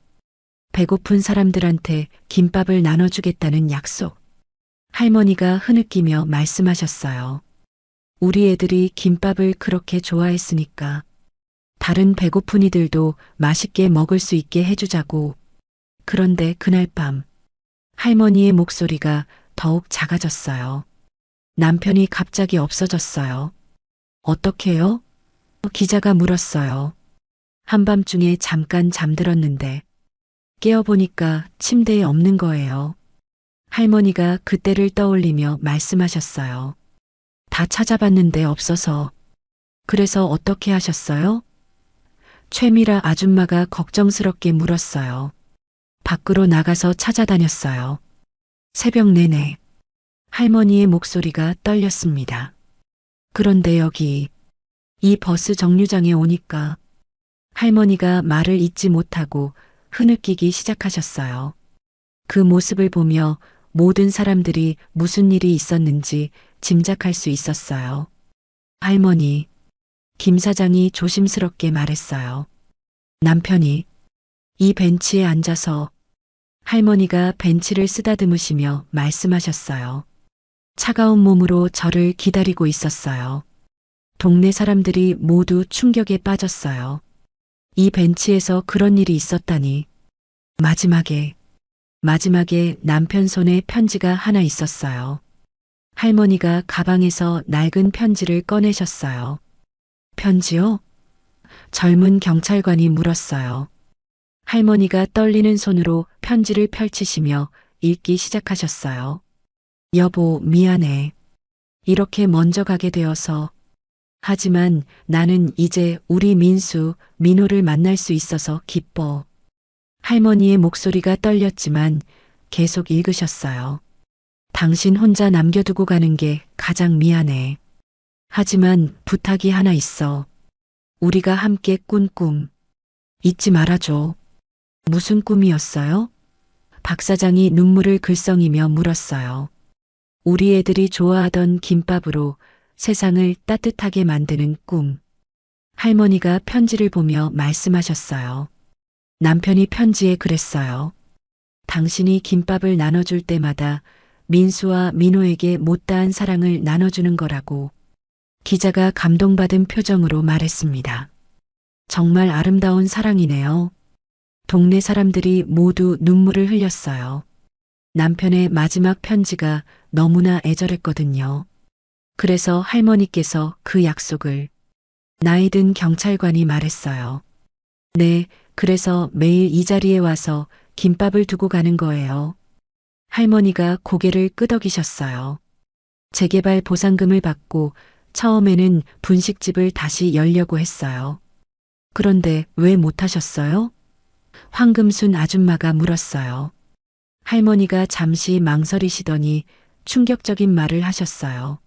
배고픈 사람들한테 김밥을 나눠주겠다는 약속. 할머니가 흐느끼며 말씀하셨어요. 우리 애들이 김밥을 그렇게 좋아했으니까 다른 배고픈 이들도 맛있게 먹을 수 있게 해주자고. 그런데 그날 밤 할머니의 목소리가 더욱 작아졌어요. 남편이 갑자기 없어졌어요. 어떻게요? 기자가 물었어요. 한밤중에 잠깐 잠들었는데 깨어보니까 침대에 없는 거예요. 할머니가 그때를 떠올리며 말씀하셨어요. 다 찾아봤는데 없어서. 그래서 어떻게 하셨어요? 최미라 아줌마가 걱정스럽게 물었어요. 밖으로 나가서 찾아다녔어요. 새벽 내내. 할머니의 목소리가 떨렸습니다. 그런데 여기, 이 버스 정류장에 오니까 할머니가 말을 잇지 못하고 흐느끼기 시작하셨어요. 그 모습을 보며 모든 사람들이 무슨 일이 있었는지 짐작할 수 있었어요. 할머니, 김 사장이 조심스럽게 말했어요. 남편이 이 벤치에 앉아서. 할머니가 벤치를 쓰다듬으시며 말씀하셨어요. 차가운 몸으로 저를 기다리고 있었어요. 동네 사람들이 모두 충격에 빠졌어요. 이 벤치에서 그런 일이 있었다니. 마지막에 남편 손에 편지가 하나 있었어요. 할머니가 가방에서 낡은 편지를 꺼내셨어요. 편지요? 젊은 경찰관이 물었어요. 할머니가 떨리는 손으로 편지를 펼치시며 읽기 시작하셨어요. 여보, 미안해. 이렇게 먼저 가게 되어서. 하지만 나는 이제 우리 민수, 민호를 만날 수 있어서 기뻐. 할머니의 목소리가 떨렸지만 계속 읽으셨어요. 당신 혼자 남겨두고 가는 게 가장 미안해. 하지만 부탁이 하나 있어. 우리가 함께 꾼 꿈. 잊지 말아줘. 무슨 꿈이었어요? 박 사장이 눈물을 글썽이며 물었어요. 우리 애들이 좋아하던 김밥으로 세상을 따뜻하게 만드는 꿈. 할머니가 편지를 보며 말씀하셨어요. 남편이 편지에 그랬어요. 당신이 김밥을 나눠줄 때마다 민수와 민호에게 못다한 사랑을 나눠주는 거라고. 기자가 감동받은 표정으로 말했습니다. 정말 아름다운 사랑이네요. 동네 사람들이 모두 눈물을 흘렸어요. 남편의 마지막 편지가 너무나 애절했거든요. 그래서 할머니께서 그 약속을. 나이든 경찰관이 말했어요. 네, 그래서 매일 이 자리에 와서 김밥을 두고 가는 거예요. 할머니가 고개를 끄덕이셨어요. 재개발 보상금을 받고 처음에는 분식집을 다시 열려고 했어요. 그런데 왜 못하셨어요? 황금순 아줌마가 물었어요. 할머니가 잠시 망설이시더니 충격적인 말을 하셨어요.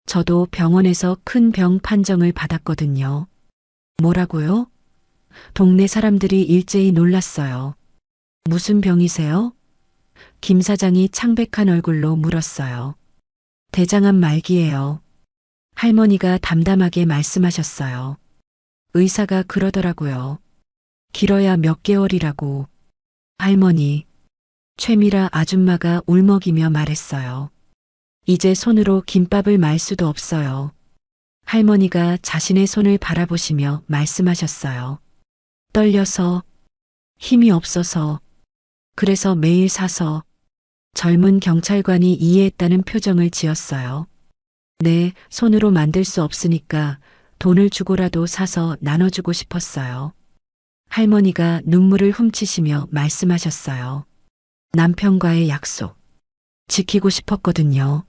저도 병원에서 큰 병 판정을 받았거든요. 뭐라고요? 동네 사람들이 일제히 놀랐어요. 무슨 병이세요? 김 사장이 창백한 얼굴로 물었어요. 대장암 말기예요. 할머니가 담담하게 말씀하셨어요. 의사가 그러더라고요. 길어야 몇 개월이라고. 할머니, 최미라 아줌마가 울먹이며 말했어요. 이제 손으로 김밥을 말 수도 없어요. 할머니가 자신의 손을 바라보시며 말씀하셨어요. 떨려서, 힘이 없어서, 그래서 매일 사서. 젊은 경찰관이 이해했다는 표정을 지었어요. 네, 손으로 만들 수 없으니까 돈을 주고라도 사서 나눠주고 싶었어요. 할머니가 눈물을 훔치시며 말씀하셨어요. 남편과의 약속. 지키고 싶었거든요.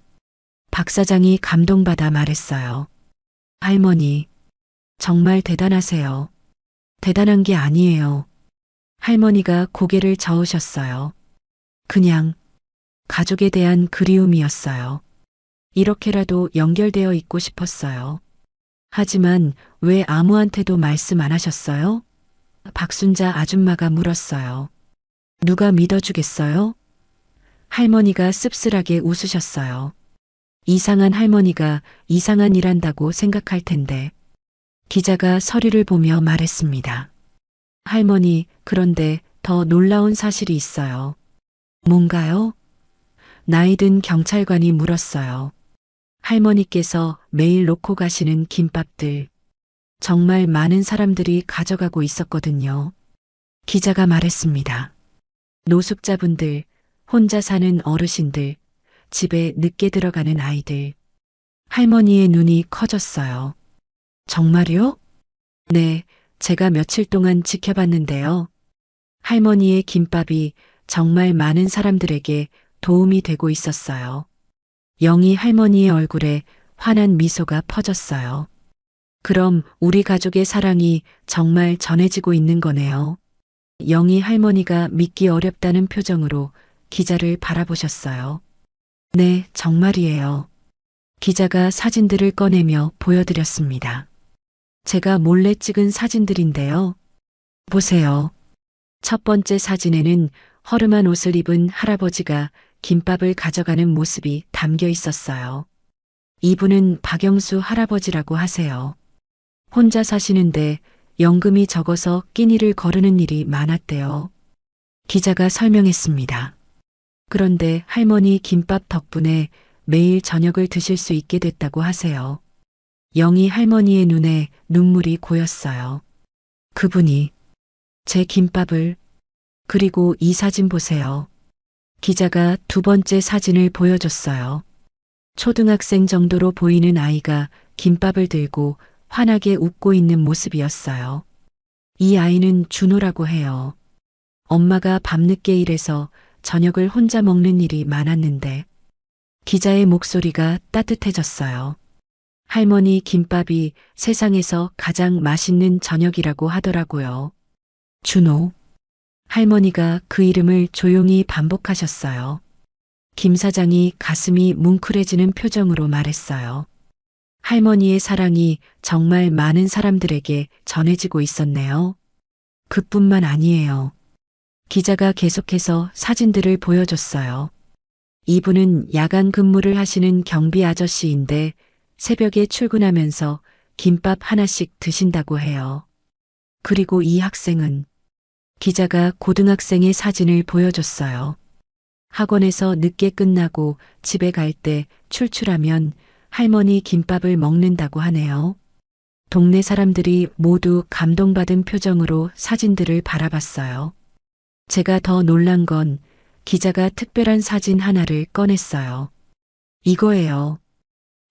박 사장이 감동받아 말했어요. 할머니, 정말 대단하세요. 대단한 게 아니에요. 할머니가 고개를 저으셨어요. 그냥 가족에 대한 그리움이었어요. 이렇게라도 연결되어 있고 싶었어요. 하지만 왜 아무한테도 말씀 안 하셨어요? 박순자 아줌마가 물었어요. 누가 믿어주겠어요? 할머니가 씁쓸하게 웃으셨어요. 이상한 할머니가 이상한 일 한다고 생각할 텐데. 기자가 서류를 보며 말했습니다. 할머니, 그런데 더 놀라운 사실이 있어요. 뭔가요? 나이든 경찰관이 물었어요. 할머니께서 매일 놓고 가시는 김밥들. 정말 많은 사람들이 가져가고 있었거든요. 기자가 말했습니다. 노숙자분들, 혼자 사는 어르신들, 집에 늦게 들어가는 아이들. 할머니의 눈이 커졌어요. 정말요? 네, 제가 며칠 동안 지켜봤는데요. 할머니의 김밥이 정말 많은 사람들에게 도움이 되고 있었어요. 영희 할머니의 얼굴에 환한 미소가 퍼졌어요. 그럼 우리 가족의 사랑이 정말 전해지고 있는 거네요. 영희 할머니가 믿기 어렵다는 표정으로 기자를 바라보셨어요. 네, 정말이에요. 기자가 사진들을 꺼내며 보여드렸습니다. 제가 몰래 찍은 사진들인데요. 보세요. 첫 번째 사진에는 허름한 옷을 입은 할아버지가 김밥을 가져가는 모습이 담겨 있었어요. 이분은 박영수 할아버지라고 하세요. 혼자 사시는데 연금이 적어서 끼니를 거르는 일이 많았대요. 기자가 설명했습니다. 그런데 할머니 김밥 덕분에 매일 저녁을 드실 수 있게 됐다고 하세요. 영희 할머니의 눈에 눈물이 고였어요. 그분이 제 김밥을, 그리고 이 사진 보세요. 기자가 두 번째 사진을 보여줬어요. 초등학생 정도로 보이는 아이가 김밥을 들고 환하게 웃고 있는 모습이었어요. 이 아이는 준호라고 해요. 엄마가 밤늦게 일해서 저녁을 혼자 먹는 일이 많았는데 기자의 목소리가 따뜻해졌어요. 할머니 김밥이 세상에서 가장 맛있는 저녁이라고 하더라고요. 준호. 할머니가 그 이름을 조용히 반복하셨어요. 김 사장이 가슴이 뭉클해지는 표정으로 말했어요. 할머니의 사랑이 정말 많은 사람들에게 전해지고 있었네요. 그뿐만 아니에요. 기자가 계속해서 사진들을 보여줬어요. 이분은 야간 근무를 하시는 경비 아저씨인데 새벽에 출근하면서 김밥 하나씩 드신다고 해요. 그리고 이 학생은 기자가 고등학생의 사진을 보여줬어요. 학원에서 늦게 끝나고 집에 갈 때 출출하면 할머니 김밥을 먹는다고 하네요. 동네 사람들이 모두 감동받은 표정으로 사진들을 바라봤어요. 제가 더 놀란 건 기자가 특별한 사진 하나를 꺼냈어요. 이거예요.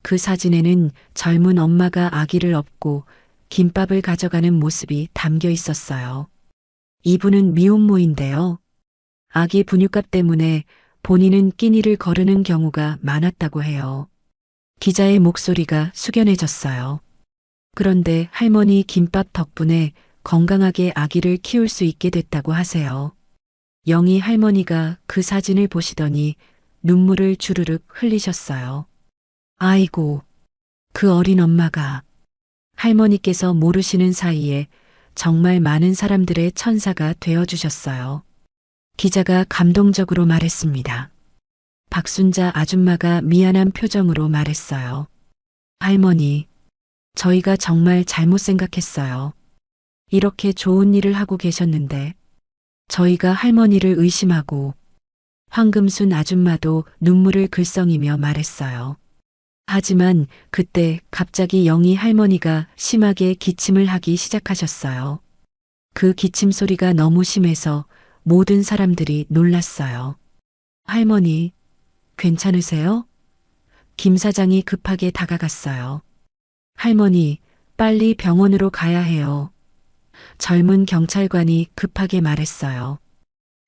그 사진에는 젊은 엄마가 아기를 업고 김밥을 가져가는 모습이 담겨 있었어요. 이분은 미혼모인데요. 아기 분유값 때문에 본인은 끼니를 거르는 경우가 많았다고 해요. 기자의 목소리가 숙연해졌어요. 그런데 할머니 김밥 덕분에 건강하게 아기를 키울 수 있게 됐다고 하세요. 영희 할머니가 그 사진을 보시더니 눈물을 주르륵 흘리셨어요. 아이고, 그 어린 엄마가. 할머니께서 모르시는 사이에 정말 많은 사람들의 천사가 되어주셨어요. 기자가 감동적으로 말했습니다. 박순자 아줌마가 미안한 표정으로 말했어요. 할머니, 저희가 정말 잘못 생각했어요. 이렇게 좋은 일을 하고 계셨는데 저희가 할머니를 의심하고. 황금순 아줌마도 눈물을 글썽이며 말했어요. 하지만 그때 갑자기 영희 할머니가 심하게 기침을 하기 시작하셨어요. 그 기침 소리가 너무 심해서 모든 사람들이 놀랐어요. 할머니, 괜찮으세요? 김 사장이 급하게 다가갔어요. 할머니, 빨리 병원으로 가야 해요. 젊은 경찰관이 급하게 말했어요.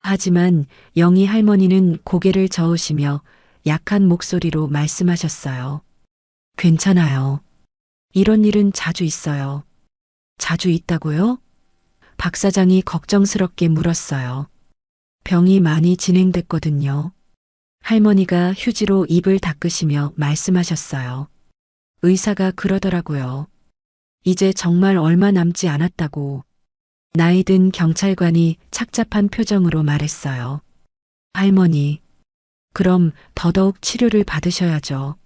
하지만 영희 할머니는 고개를 저으시며 약한 목소리로 말씀하셨어요. 괜찮아요. 이런 일은 자주 있어요. 자주 있다고요? 박 사장이 걱정스럽게 물었어요. 병이 많이 진행됐거든요. 할머니가 휴지로 입을 닦으시며 말씀하셨어요. 의사가 그러더라고요. 이제 정말 얼마 남지 않았다고. 나이 든 경찰관이 착잡한 표정으로 말했어요. 할머니, 그럼 더더욱 치료를 받으셔야죠.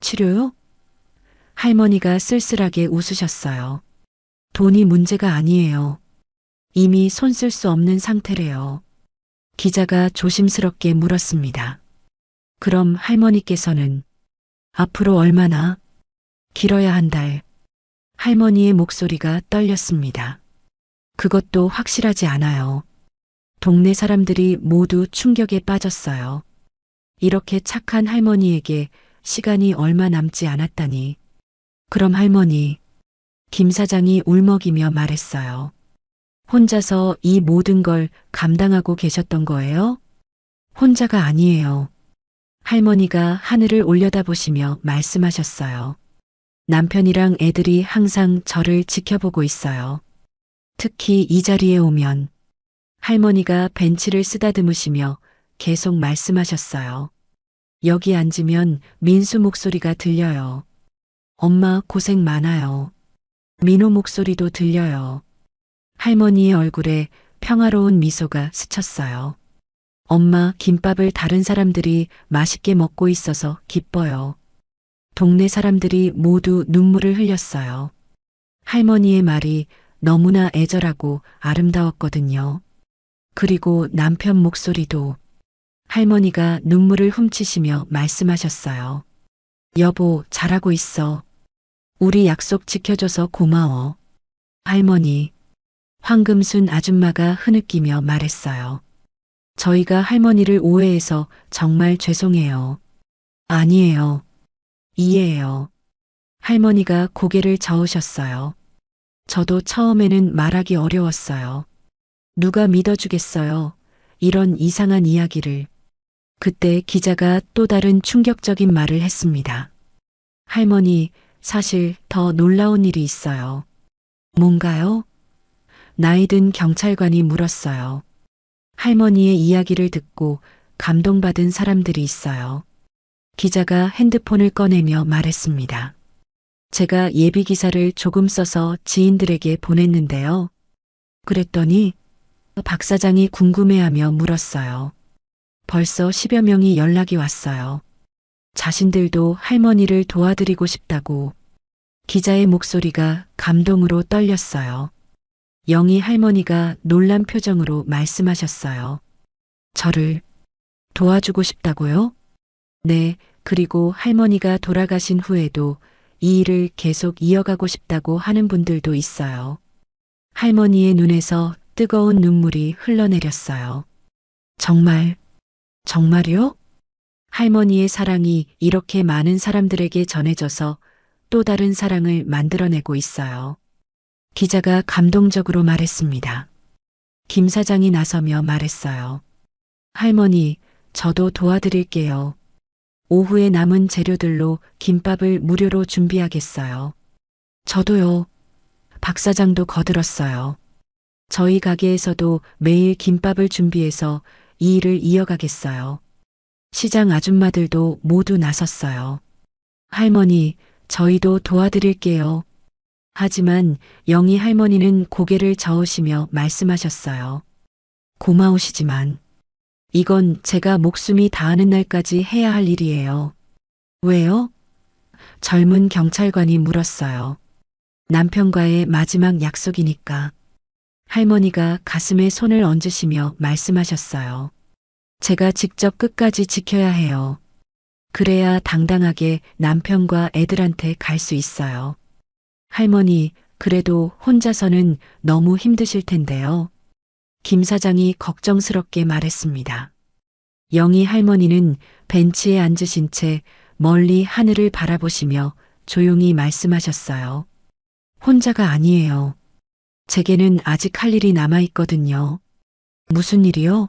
치료요? 할머니가 쓸쓸하게 웃으셨어요. 돈이 문제가 아니에요. 이미 손 쓸 수 없는 상태래요. 기자가 조심스럽게 물었습니다. 그럼 할머니께서는 앞으로 얼마나? 길어야 한 달. 할머니의 목소리가 떨렸습니다. 그것도 확실하지 않아요. 동네 사람들이 모두 충격에 빠졌어요. 이렇게 착한 할머니에게 시간이 얼마 남지 않았다니. 그럼 할머니, 김 사장이 울먹이며 말했어요. 혼자서 이 모든 걸 감당하고 계셨던 거예요? 혼자가 아니에요. 할머니가 하늘을 올려다보시며 말씀하셨어요. 남편이랑 애들이 항상 저를 지켜보고 있어요. 특히 이 자리에 오면. 할머니가 벤치를 쓰다듬으시며 계속 말씀하셨어요. 여기 앉으면 민수 목소리가 들려요. 엄마 고생 많아요. 민호 목소리도 들려요. 할머니의 얼굴에 평화로운 미소가 스쳤어요. 엄마 김밥을 다른 사람들이 맛있게 먹고 있어서 기뻐요. 동네 사람들이 모두 눈물을 흘렸어요. 할머니의 말이 너무나 애절하고 아름다웠거든요. 그리고 남편 목소리도. 할머니가 눈물을 훔치시며 말씀하셨어요. 여보, 잘하고 있어. 우리 약속 지켜줘서 고마워. 할머니, 황금순 아줌마가 흐느끼며 말했어요. 저희가 할머니를 오해해서 정말 죄송해요. 아니에요. 이해해요. 할머니가 고개를 저으셨어요. 저도 처음에는 말하기 어려웠어요. 누가 믿어주겠어요. 이런 이상한 이야기를. 그때 기자가 또 다른 충격적인 말을 했습니다. 할머니, 사실 더 놀라운 일이 있어요. 뭔가요? 나이 든 경찰관이 물었어요. 할머니의 이야기를 듣고 감동받은 사람들이 있어요. 기자가 핸드폰을 꺼내며 말했습니다. 제가 예비 기사를 조금 써서 지인들에게 보냈는데요. 그랬더니 박 사장이 궁금해하며 물었어요. 벌써 10여 명이 연락이 왔어요. 자신들도 할머니를 도와드리고 싶다고. 기자의 목소리가 감동으로 떨렸어요. 영희 할머니가 놀란 표정으로 말씀하셨어요. 저를 도와주고 싶다고요? 네, 그리고 할머니가 돌아가신 후에도 이 일을 계속 이어가고 싶다고 하는 분들도 있어요. 할머니의 눈에서 뜨거운 눈물이 흘러내렸어요. 정말요? 할머니의 사랑이 이렇게 많은 사람들에게 전해져서 또 다른 사랑을 만들어내고 있어요. 기자가 감동적으로 말했습니다. 김 사장이 나서며 말했어요. 할머니, 저도 도와드릴게요. 오후에 남은 재료들로 김밥을 무료로 준비하겠어요. 저도요. 박 사장도 거들었어요. 저희 가게에서도 매일 김밥을 준비해서 이 일을 이어가겠어요. 시장 아줌마들도 모두 나섰어요. 할머니, 저희도 도와드릴게요. 하지만 영희 할머니는 고개를 저으시며 말씀하셨어요. 고마우시지만 이건 제가 목숨이 다하는 날까지 해야 할 일이에요. 왜요? 젊은 경찰관이 물었어요. 남편과의 마지막 약속이니까. 할머니가 가슴에 손을 얹으시며 말씀하셨어요. 제가 직접 끝까지 지켜야 해요. 그래야 당당하게 남편과 애들한테 갈 수 있어요. 할머니, 그래도 혼자서는 너무 힘드실 텐데요. 김 사장이 걱정스럽게 말했습니다. 영희 할머니는 벤치에 앉으신 채 멀리 하늘을 바라보시며 조용히 말씀하셨어요. 혼자가 아니에요. 제게는 아직 할 일이 남아 있거든요. 무슨 일이요?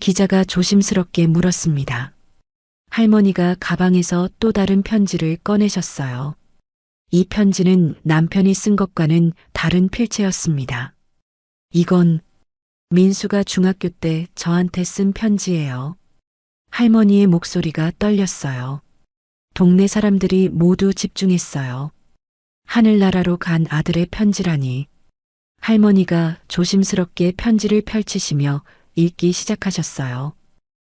기자가 조심스럽게 물었습니다. 할머니가 가방에서 또 다른 편지를 꺼내셨어요. 이 편지는 남편이 쓴 것과는 다른 필체였습니다. 이건 민수가 중학교 때 저한테 쓴 편지예요. 할머니의 목소리가 떨렸어요. 동네 사람들이 모두 집중했어요. 하늘나라로 간 아들의 편지라니. 할머니가 조심스럽게 편지를 펼치시며 읽기 시작하셨어요.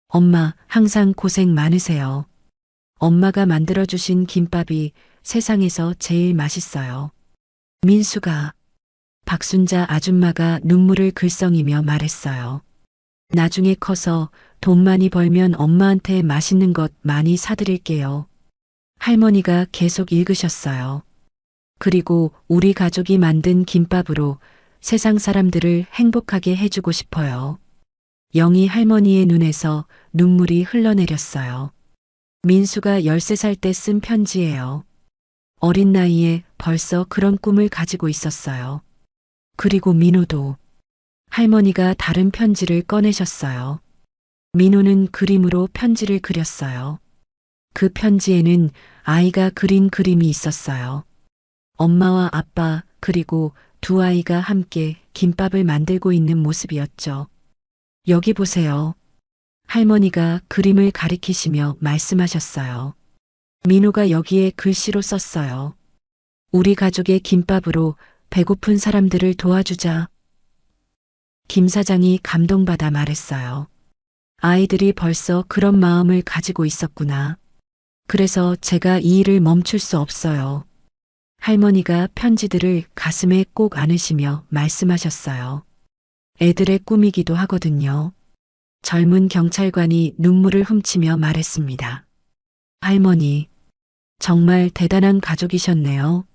엄마, 항상 고생 많으세요. 엄마가 만들어주신 김밥이 세상에서 제일 맛있어요. 민수가, 박순자 아줌마가 눈물을 글썽이며 말했어요. 나중에 커서 돈 많이 벌면 엄마한테 맛있는 것 많이 사드릴게요. 할머니가 계속 읽으셨어요. 그리고 우리 가족이 만든 김밥으로 세상 사람들을 행복하게 해주고 싶어요. 영희 할머니의 눈에서 눈물이 흘러내렸어요. 민수가 13살 때 쓴 편지예요. 어린 나이에 벌써 그런 꿈을 가지고 있었어요. 그리고 민호도. 할머니가 다른 편지를 꺼내셨어요. 민호는 그림으로 편지를 그렸어요. 그 편지에는 아이가 그린 그림이 있었어요. 엄마와 아빠 그리고 두 아이가 함께 김밥을 만들고 있는 모습이었죠. 여기 보세요. 할머니가 그림을 가리키시며 말씀하셨어요. 민호가 여기에 글씨로 썼어요. 우리 가족의 김밥으로 배고픈 사람들을 도와주자. 김 사장이 감동받아 말했어요. 아이들이 벌써 그런 마음을 가지고 있었구나. 그래서 제가 이 일을 멈출 수 없어요. 할머니가 편지들을 가슴에 꼭 안으시며 말씀하셨어요. 애들의 꿈이기도 하거든요. 젊은 경찰관이 눈물을 훔치며 말했습니다. 할머니, 정말 대단한 가족이셨네요.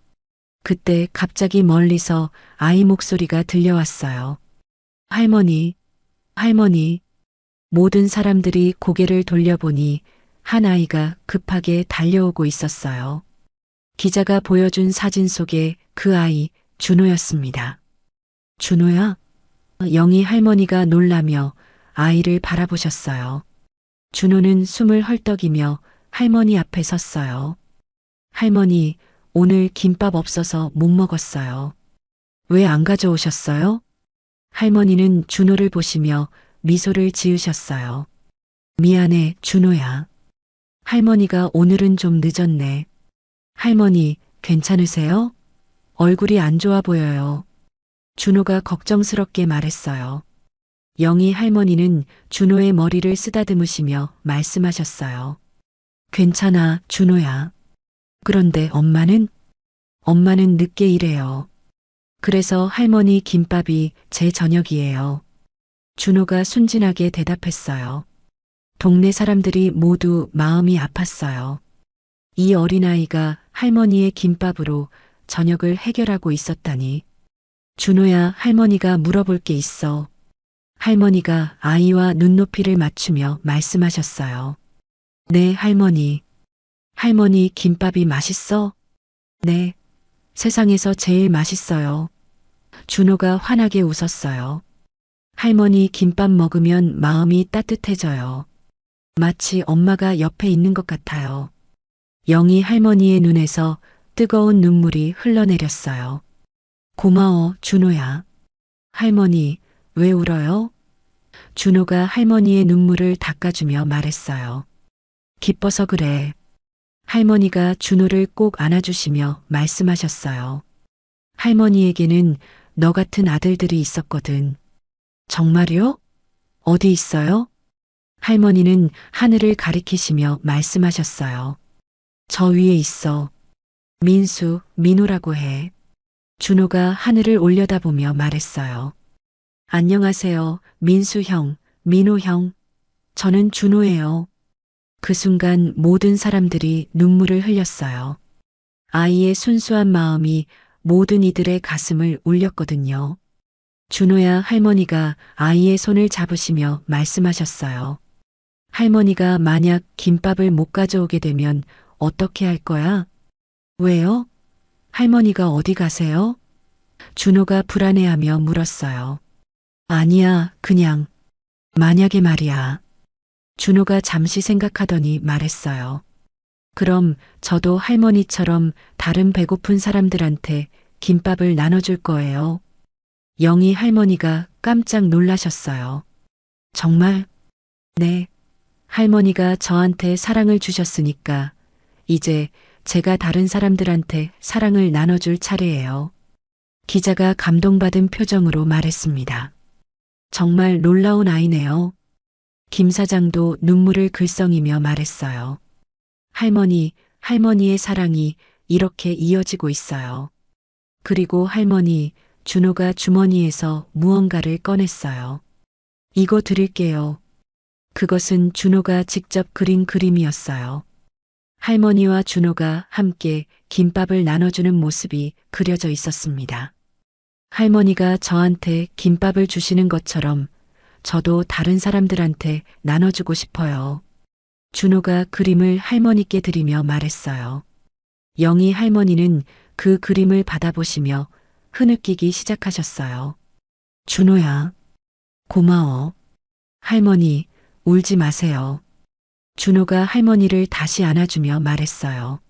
그때 갑자기 멀리서 아이 목소리가 들려왔어요. 할머니, 할머니. 모든 사람들이 고개를 돌려보니 한 아이가 급하게 달려오고 있었어요. 기자가 보여준 사진 속에 그 아이, 준호였습니다. 준호야? 영희 할머니가 놀라며 아이를 바라보셨어요. 준호는 숨을 헐떡이며 할머니 앞에 섰어요. 할머니, 오늘 김밥 없어서 못 먹었어요. 왜 안 가져오셨어요? 할머니는 준호를 보시며 미소를 지으셨어요. 미안해, 준호야. 할머니가 오늘은 좀 늦었네. 할머니, 괜찮으세요? 얼굴이 안 좋아 보여요. 준호가 걱정스럽게 말했어요. 영희 할머니는 준호의 머리를 쓰다듬으시며 말씀하셨어요. 괜찮아, 준호야. 그런데 엄마는? 엄마는 늦게 일해요. 그래서 할머니 김밥이 제 저녁이에요. 준호가 순진하게 대답했어요. 동네 사람들이 모두 마음이 아팠어요. 이 어린아이가 할머니의 김밥으로 저녁을 해결하고 있었다니. 준호야, 할머니가 물어볼 게 있어. 할머니가 아이와 눈높이를 맞추며 말씀하셨어요. 네, 할머니. 할머니 김밥이 맛있어? 네. 세상에서 제일 맛있어요. 준호가 환하게 웃었어요. 할머니 김밥 먹으면 마음이 따뜻해져요. 마치 엄마가 옆에 있는 것 같아요. 영희 할머니의 눈에서 뜨거운 눈물이 흘러내렸어요. 고마워, 준호야. 할머니, 왜 울어요? 준호가 할머니의 눈물을 닦아주며 말했어요. 기뻐서 그래. 할머니가 준호를 꼭 안아주시며 말씀하셨어요. 할머니에게는 너 같은 아들들이 있었거든. 정말요? 어디 있어요? 할머니는 하늘을 가리키시며 말씀하셨어요. 저 위에 있어. 민수, 민호라고 해. 준호가 하늘을 올려다보며 말했어요. 안녕하세요, 민수 형, 민호 형. 저는 준호예요. 그 순간 모든 사람들이 눈물을 흘렸어요. 아이의 순수한 마음이 모든 이들의 가슴을 울렸거든요. 준호야, 할머니가 아이의 손을 잡으시며 말씀하셨어요. 할머니가 만약 김밥을 못 가져오게 되면 어떻게 할 거야? 왜요? 할머니가 어디 가세요? 준호가 불안해하며 물었어요. 아니야, 그냥. 만약에 말이야. 준호가 잠시 생각하더니 말했어요. 그럼 저도 할머니처럼 다른 배고픈 사람들한테 김밥을 나눠줄 거예요. 영희 할머니가 깜짝 놀라셨어요. 정말? 네. 할머니가 저한테 사랑을 주셨으니까 이제 제가 다른 사람들한테 사랑을 나눠줄 차례예요. 기자가 감동받은 표정으로 말했습니다. 정말 놀라운 아이네요. 김 사장도 눈물을 글썽이며 말했어요. 할머니, 할머니의 사랑이 이렇게 이어지고 있어요. 그리고 할머니, 준호가 주머니에서 무언가를 꺼냈어요. 이거 드릴게요. 그것은 준호가 직접 그린 그림이었어요. 할머니와 준호가 함께 김밥을 나눠주는 모습이 그려져 있었습니다. 할머니가 저한테 김밥을 주시는 것처럼 저도 다른 사람들한테 나눠주고 싶어요. 준호가 그림을 할머니께 드리며 말했어요. 영희 할머니는 그 그림을 받아보시며 흐느끼기 시작하셨어요. 준호야, 고마워. 할머니, 울지 마세요. 준호가 할머니를 다시 안아주며 말했어요.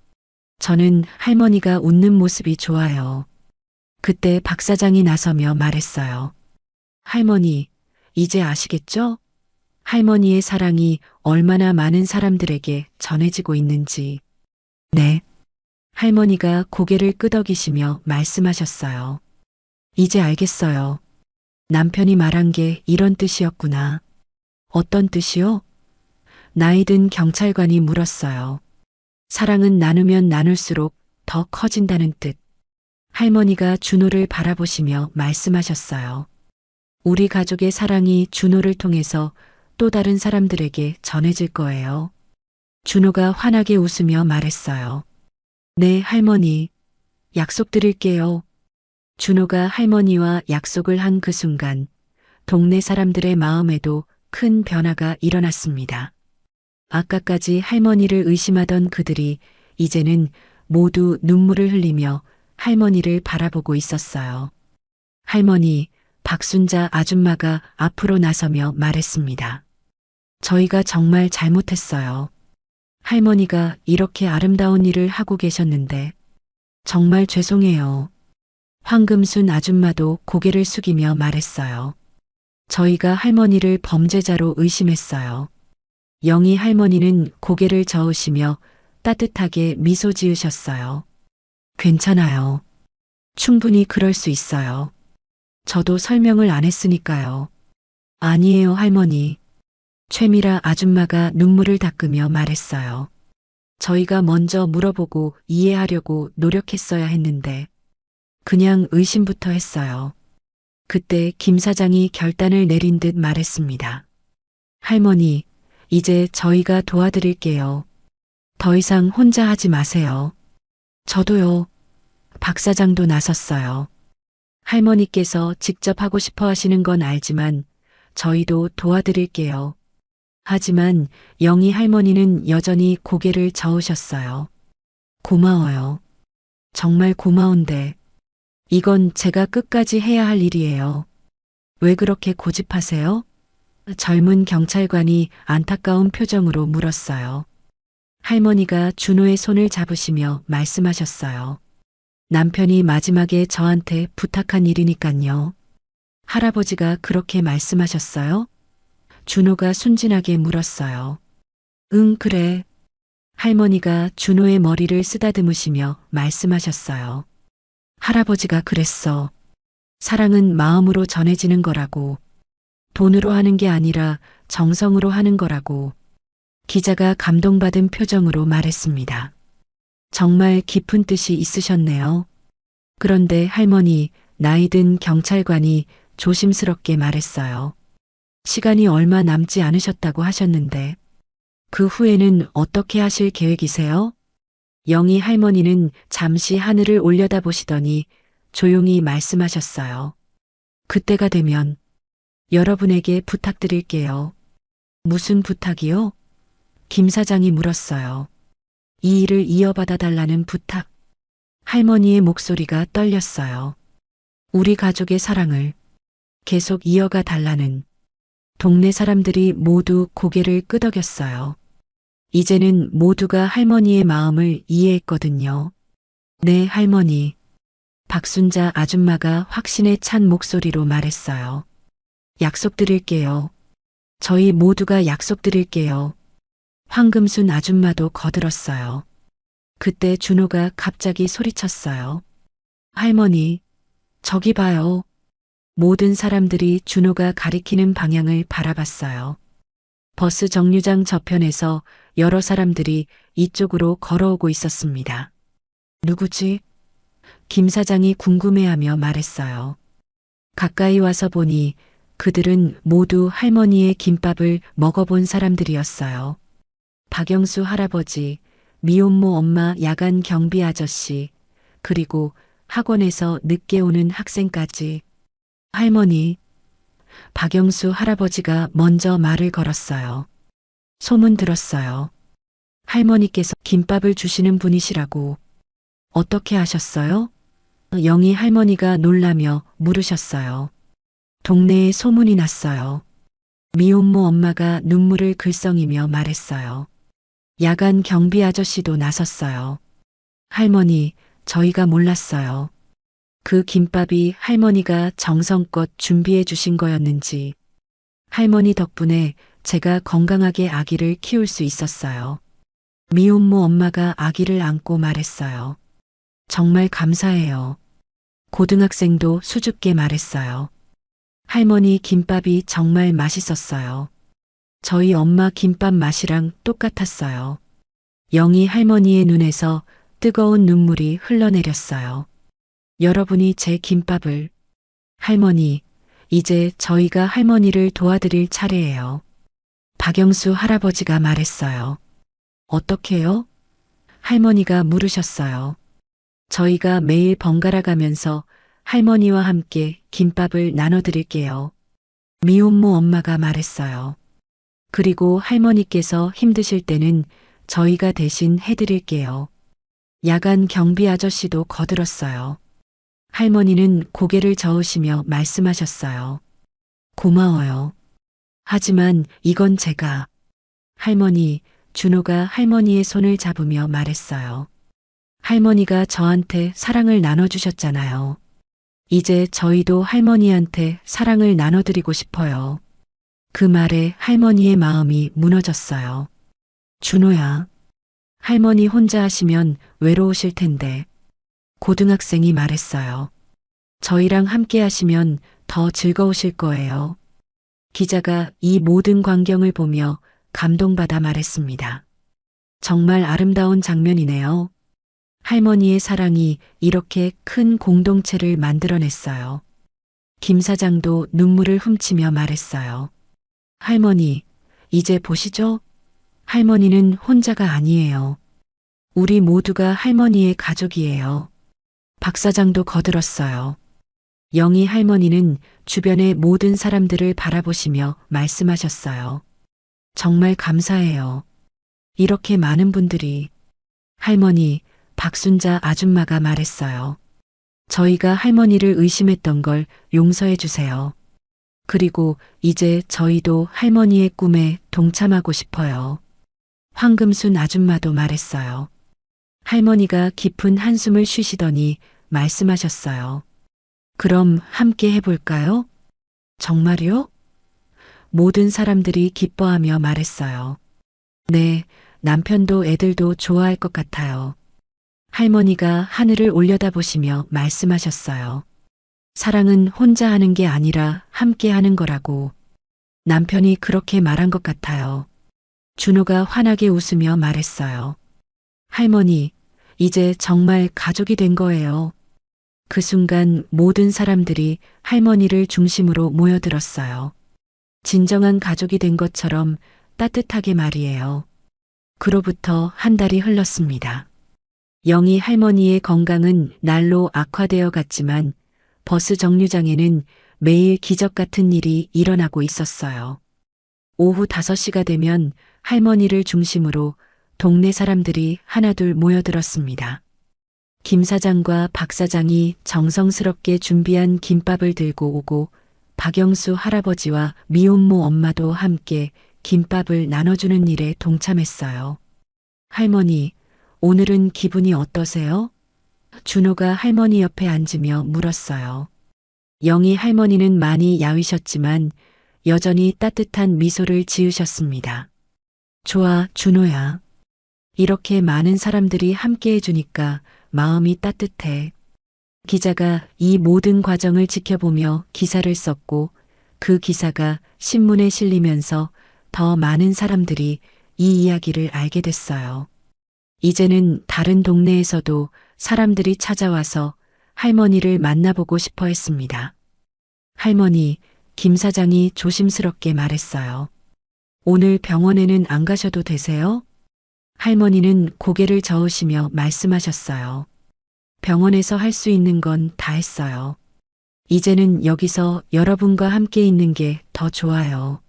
저는 할머니가 웃는 모습이 좋아요. 그때 박 사장이 나서며 말했어요. 할머니, 이제 아시겠죠? 할머니의 사랑이 얼마나 많은 사람들에게 전해지고 있는지. 네. 할머니가 고개를 끄덕이시며 말씀하셨어요. 이제 알겠어요. 남편이 말한 게 이런 뜻이었구나. 어떤 뜻이요? 나이 든 경찰관이 물었어요. 사랑은 나누면 나눌수록 더 커진다는 뜻. 할머니가 준호를 바라보시며 말씀하셨어요. 우리 가족의 사랑이 준호를 통해서 또 다른 사람들에게 전해질 거예요. 준호가 환하게 웃으며 말했어요. 네, 할머니. 약속드릴게요. 준호가 할머니와 약속을 한 그 순간 동네 사람들의 마음에도 큰 변화가 일어났습니다. 아까까지 할머니를 의심하던 그들이 이제는 모두 눈물을 흘리며 할머니를 바라보고 있었어요. 할머니, 박순자 아줌마가 앞으로 나서며 말했습니다. 저희가 정말 잘못했어요. 할머니가 이렇게 아름다운 일을 하고 계셨는데 정말 죄송해요. 황금순 아줌마도 고개를 숙이며 말했어요. 저희가 할머니를 범죄자로 의심했어요. 영희 할머니는 고개를 저으시며 따뜻하게 미소 지으셨어요. 괜찮아요. 충분히 그럴 수 있어요. 저도 설명을 안 했으니까요. 아니에요, 할머니. 최미라 아줌마가 눈물을 닦으며 말했어요. 저희가 먼저 물어보고 이해하려고 노력했어야 했는데 그냥 의심부터 했어요. 그때 김 사장이 결단을 내린 듯 말했습니다. 할머니, 이제 저희가 도와드릴게요. 더 이상 혼자 하지 마세요. 저도요. 박 사장도 나섰어요. 할머니께서 직접 하고 싶어 하시는 건 알지만 저희도 도와드릴게요. 하지만 영희 할머니는 여전히 고개를 저으셨어요. 고마워요. 정말 고마운데 이건 제가 끝까지 해야 할 일이에요. 왜 그렇게 고집하세요? 젊은 경찰관이 안타까운 표정으로 물었어요. 할머니가 준호의 손을 잡으시며 말씀하셨어요. 남편이 마지막에 저한테 부탁한 일이니깐요. 할아버지가 그렇게 말씀하셨어요? 준호가 순진하게 물었어요. 응, 그래. 할머니가 준호의 머리를 쓰다듬으시며 말씀하셨어요. 할아버지가 그랬어. 사랑은 마음으로 전해지는 거라고. 돈으로 하는 게 아니라 정성으로 하는 거라고. 기자가 감동받은 표정으로 말했습니다. 정말 깊은 뜻이 있으셨네요. 그런데 할머니, 나이 든 경찰관이 조심스럽게 말했어요. 시간이 얼마 남지 않으셨다고 하셨는데, 그 후에는 어떻게 하실 계획이세요? 영희 할머니는 잠시 하늘을 올려다보시더니 조용히 말씀하셨어요. 그때가 되면 여러분에게 부탁드릴게요. 무슨 부탁이요? 김 사장이 물었어요. 이 일을 이어받아 달라는 부탁. 할머니의 목소리가 떨렸어요. 우리 가족의 사랑을 계속 이어가 달라는. 동네 사람들이 모두 고개를 끄덕였어요. 이제는 모두가 할머니의 마음을 이해했거든요. 네, 할머니. 박순자 아줌마가 확신에 찬 목소리로 말했어요. 약속드릴게요. 저희 모두가 약속드릴게요. 황금순 아줌마도 거들었어요. 그때 준호가 갑자기 소리쳤어요. 할머니, 저기 봐요. 모든 사람들이 준호가 가리키는 방향을 바라봤어요. 버스 정류장 저편에서 여러 사람들이 이쪽으로 걸어오고 있었습니다. 누구지? 김 사장이 궁금해하며 말했어요. 가까이 와서 보니 그들은 모두 할머니의 김밥을 먹어본 사람들이었어요. 박영수 할아버지, 미혼모 엄마 야간 경비 아저씨, 그리고 학원에서 늦게 오는 학생까지. 할머니, 박영수 할아버지가 먼저 말을 걸었어요. 소문 들었어요. 할머니께서 김밥을 주시는 분이시라고. 어떻게 하셨어요? 영희 할머니가 놀라며 물으셨어요. 동네에 소문이 났어요. 미혼모 엄마가 눈물을 글썽이며 말했어요. 야간 경비 아저씨도 나섰어요. 할머니, 저희가 몰랐어요. 그 김밥이 할머니가 정성껏 준비해 주신 거였는지. 할머니 덕분에 제가 건강하게 아기를 키울 수 있었어요. 미혼모 엄마가 아기를 안고 말했어요. 정말 감사해요. 고등학생도 수줍게 말했어요. 할머니 김밥이 정말 맛있었어요. 저희 엄마 김밥 맛이랑 똑같았어요. 영희 할머니의 눈에서 뜨거운 눈물이 흘러내렸어요. 여러분이 제 김밥을. 할머니, 이제 저희가 할머니를 도와드릴 차례예요. 박영수 할아버지가 말했어요. 어떻게요? 할머니가 물으셨어요. 저희가 매일 번갈아 가면서 할머니와 함께 김밥을 나눠드릴게요. 미혼모 엄마가 말했어요. 그리고 할머니께서 힘드실 때는 저희가 대신 해드릴게요. 야간 경비 아저씨도 거들었어요. 할머니는 고개를 저으시며 말씀하셨어요. 고마워요. 하지만 이건 제가. 할머니, 준호가 할머니의 손을 잡으며 말했어요. 할머니가 저한테 사랑을 나눠주셨잖아요. 이제 저희도 할머니한테 사랑을 나눠드리고 싶어요. 그 말에 할머니의 마음이 무너졌어요. 준호야, 할머니 혼자 하시면 외로우실 텐데. 고등학생이 말했어요. 저희랑 함께 하시면 더 즐거우실 거예요. 기자가 이 모든 광경을 보며 감동받아 말했습니다. 정말 아름다운 장면이네요. 할머니의 사랑이 이렇게 큰 공동체를 만들어냈어요. 김 사장도 눈물을 훔치며 말했어요. 할머니, 이제 보시죠? 할머니는 혼자가 아니에요. 우리 모두가 할머니의 가족이에요. 박 사장도 거들었어요. 영희 할머니는 주변의 모든 사람들을 바라보시며 말씀하셨어요. 정말 감사해요. 이렇게 많은 분들이. 할머니, 박순자 아줌마가 말했어요. 저희가 할머니를 의심했던 걸 용서해 주세요. 그리고 이제 저희도 할머니의 꿈에 동참하고 싶어요. 황금순 아줌마도 말했어요. 할머니가 깊은 한숨을 쉬시더니 말씀하셨어요. 그럼 함께 해볼까요? 정말요? 모든 사람들이 기뻐하며 말했어요. 네, 남편도 애들도 좋아할 것 같아요. 할머니가 하늘을 올려다보시며 말씀하셨어요. 사랑은 혼자 하는 게 아니라 함께 하는 거라고. 남편이 그렇게 말한 것 같아요. 준호가 환하게 웃으며 말했어요. 할머니, 이제 정말 가족이 된 거예요. 그 순간 모든 사람들이 할머니를 중심으로 모여들었어요. 진정한 가족이 된 것처럼 따뜻하게 말이에요. 그로부터 한 달이 흘렀습니다. 영희 할머니의 건강은 날로 악화되어 갔지만 버스 정류장에는 매일 기적 같은 일이 일어나고 있었어요. 오후 5시가 되면 할머니를 중심으로 동네 사람들이 하나둘 모여들었습니다. 김 사장과 박 사장이 정성스럽게 준비한 김밥을 들고 오고 박영수 할아버지와 미혼모 엄마도 함께 김밥을 나눠주는 일에 동참했어요. 할머니, 오늘은 기분이 어떠세요? 준호가 할머니 옆에 앉으며 물었어요. 영희 할머니는 많이 야위셨지만 여전히 따뜻한 미소를 지으셨습니다. 좋아, 준호야. 이렇게 많은 사람들이 함께 해주니까 마음이 따뜻해. 기자가 이 모든 과정을 지켜보며 기사를 썼고 그 기사가 신문에 실리면서 더 많은 사람들이 이 이야기를 알게 됐어요. 이제는 다른 동네에서도 사람들이 찾아와서 할머니를 만나보고 싶어 했습니다. 할머니, 김 사장이 조심스럽게 말했어요. 오늘 병원에는 안 가셔도 되세요? 할머니는 고개를 저으시며 말씀하셨어요. 병원에서 할 수 있는 건 다 했어요. 이제는 여기서 여러분과 함께 있는 게 더 좋아요.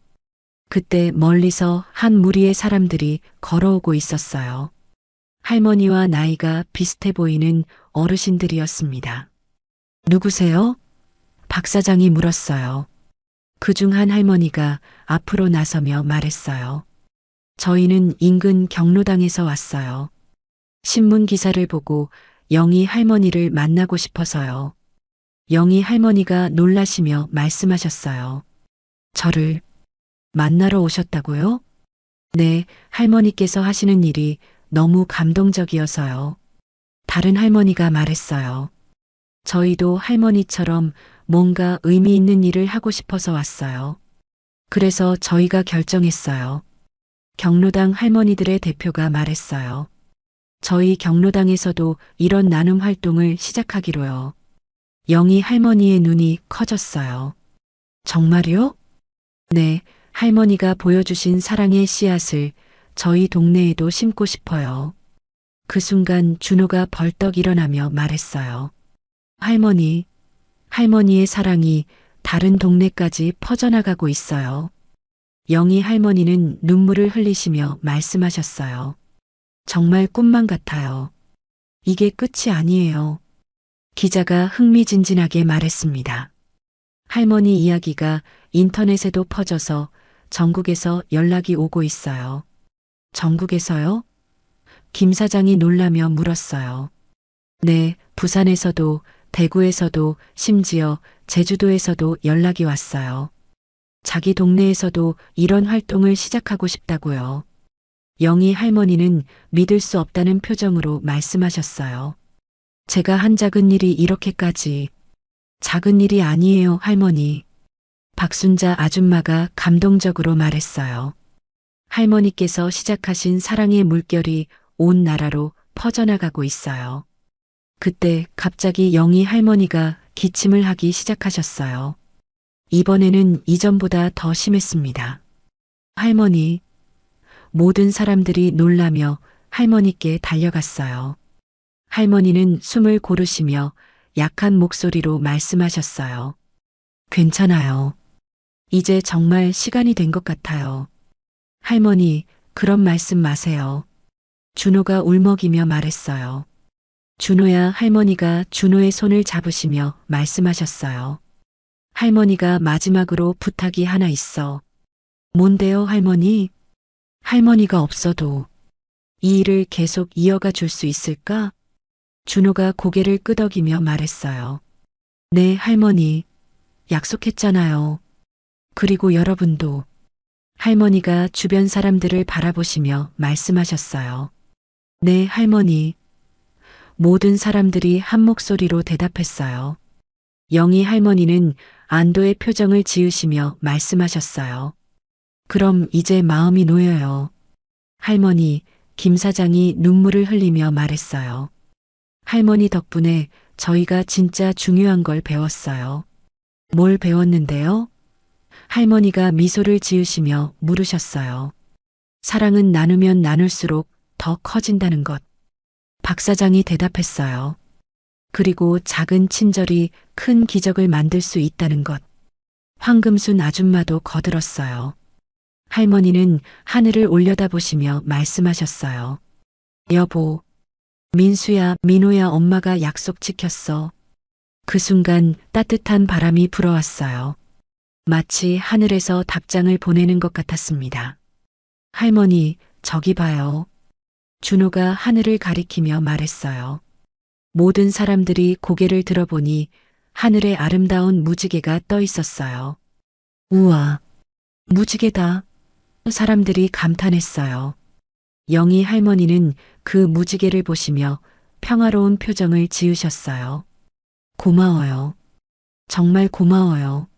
그때 멀리서 한 무리의 사람들이 걸어오고 있었어요. 할머니와 나이가 비슷해 보이는 어르신들이었습니다. 누구세요? 박 사장이 물었어요. 그중 한 할머니가 앞으로 나서며 말했어요. 저희는 인근 경로당에서 왔어요. 신문 기사를 보고 영희 할머니를 만나고 싶어서요. 영희 할머니가 놀라시며 말씀하셨어요. 저를 만나러 오셨다고요? 네, 할머니께서 하시는 일이 너무 감동적이어서요. 다른 할머니가 말했어요. 저희도 할머니처럼 뭔가 의미 있는 일을 하고 싶어서 왔어요. 그래서 저희가 결정했어요. 경로당 할머니들의 대표가 말했어요. 저희 경로당에서도 이런 나눔 활동을 시작하기로요. 영희 할머니의 눈이 커졌어요. 정말요? 네, 할머니가 보여주신 사랑의 씨앗을 저희 동네에도 심고 싶어요. 그 순간 준호가 벌떡 일어나며 말했어요. 할머니, 할머니의 사랑이 다른 동네까지 퍼져나가고 있어요. 영희 할머니는 눈물을 흘리시며 말씀하셨어요. 정말 꿈만 같아요. 이게 끝이 아니에요. 기자가 흥미진진하게 말했습니다. 할머니 이야기가 인터넷에도 퍼져서 전국에서 연락이 오고 있어요. 전국에서요? 김 사장이 놀라며 물었어요. 네, 부산에서도, 대구에서도, 심지어 제주도에서도 연락이 왔어요. 자기 동네에서도 이런 활동을 시작하고 싶다고요. 영희 할머니는 믿을 수 없다는 표정으로 말씀하셨어요. 제가 한 작은 일이 이렇게까지 작은 일이 아니에요, 할머니. 박순자 아줌마가 감동적으로 말했어요. 할머니께서 시작하신 사랑의 물결이 온 나라로 퍼져나가고 있어요. 그때 갑자기 영희 할머니가 기침을 하기 시작하셨어요. 이번에는 이전보다 더 심했습니다. 할머니, 모든 사람들이 놀라며 할머니께 달려갔어요. 할머니는 숨을 고르시며 약한 목소리로 말씀하셨어요. 괜찮아요. 이제 정말 시간이 된 것 같아요. 할머니, 그런 말씀 마세요. 준호가 울먹이며 말했어요. 준호야, 할머니가 준호의 손을 잡으시며 말씀하셨어요. 할머니가 마지막으로 부탁이 하나 있어. 뭔데요, 할머니? 할머니가 없어도 이 일을 계속 이어가 줄 수 있을까? 준호가 고개를 끄덕이며 말했어요. 네, 할머니. 약속했잖아요. 그리고 여러분도. 할머니가 주변 사람들을 바라보시며 말씀하셨어요. 네, 할머니. 모든 사람들이 한 목소리로 대답했어요. 영희 할머니는 안도의 표정을 지으시며 말씀하셨어요. 그럼 이제 마음이 놓여요. 할머니, 김 사장이 눈물을 흘리며 말했어요. 할머니 덕분에 저희가 진짜 중요한 걸 배웠어요. 뭘 배웠는데요? 할머니가 미소를 지으시며 물으셨어요. 사랑은 나누면 나눌수록 더 커진다는 것. 박 사장이 대답했어요. 그리고 작은 친절이 큰 기적을 만들 수 있다는 것. 황금순 아줌마도 거들었어요. 할머니는 하늘을 올려다보시며 말씀하셨어요. 여보, 민수야, 민호야, 엄마가 약속 지켰어. 그 순간 따뜻한 바람이 불어왔어요. 마치 하늘에서 답장을 보내는 것 같았습니다. 할머니, 저기 봐요. 준호가 하늘을 가리키며 말했어요. 모든 사람들이 고개를 들어보니 하늘에 아름다운 무지개가 떠 있었어요. 우와, 무지개다. 사람들이 감탄했어요. 영희 할머니는 그 무지개를 보시며 평화로운 표정을 지으셨어요. 고마워요. 정말 고마워요.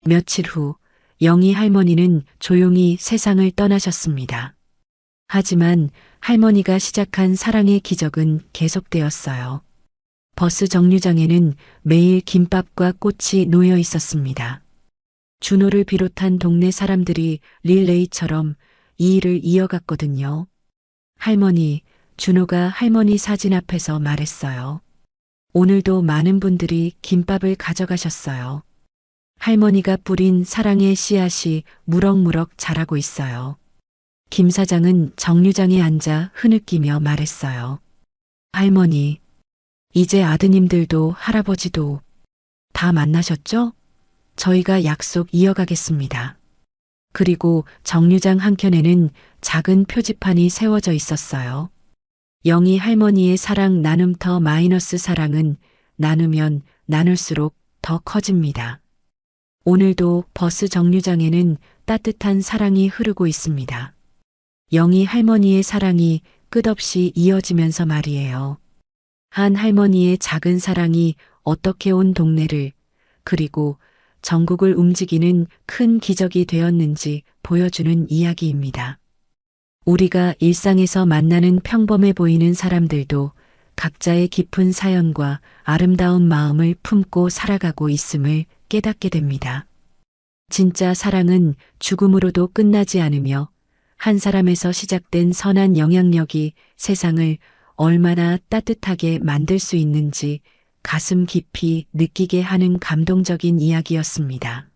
며칠 후 영희 할머니는 조용히 세상을 떠나셨습니다. 하지만 할머니가 시작한 사랑의 기적은 계속되었어요. 버스 정류장에는 매일 김밥과 꽃이 놓여 있었습니다. 준호를 비롯한 동네 사람들이 릴레이처럼 이 일을 이어갔거든요. 할머니, 준호가 할머니 사진 앞에서 말했어요. 오늘도 많은 분들이 김밥을 가져가셨어요. 할머니가 뿌린 사랑의 씨앗이 무럭무럭 자라고 있어요. 김 사장은 정류장에 앉아 흐느끼며 말했어요. 할머니, 이제 아드님들도 할아버지도 다 만나셨죠? 저희가 약속 이어가겠습니다. 그리고 정류장 한켠에는 작은 표지판이 세워져 있었어요. 영희 할머니의 사랑 나눔터 마이너스 사랑은 나누면 나눌수록 더 커집니다. 오늘도 버스 정류장에는 따뜻한 사랑이 흐르고 있습니다. 영희 할머니의 사랑이 끝없이 이어지면서 말이에요. 한 할머니의 작은 사랑이 어떻게 온 동네를 그리고 전국을 움직이는 큰 기적이 되었는지 보여주는 이야기입니다. 우리가 일상에서 만나는 평범해 보이는 사람들도 각자의 깊은 사연과 아름다운 마음을 품고 살아가고 있음을 깨닫게 됩니다. 진짜 사랑은 죽음으로도 끝나지 않으며 한 사람에서 시작된 선한 영향력이 세상을 얼마나 따뜻하게 만들 수 있는지 가슴 깊이 느끼게 하는 감동적인 이야기였습니다.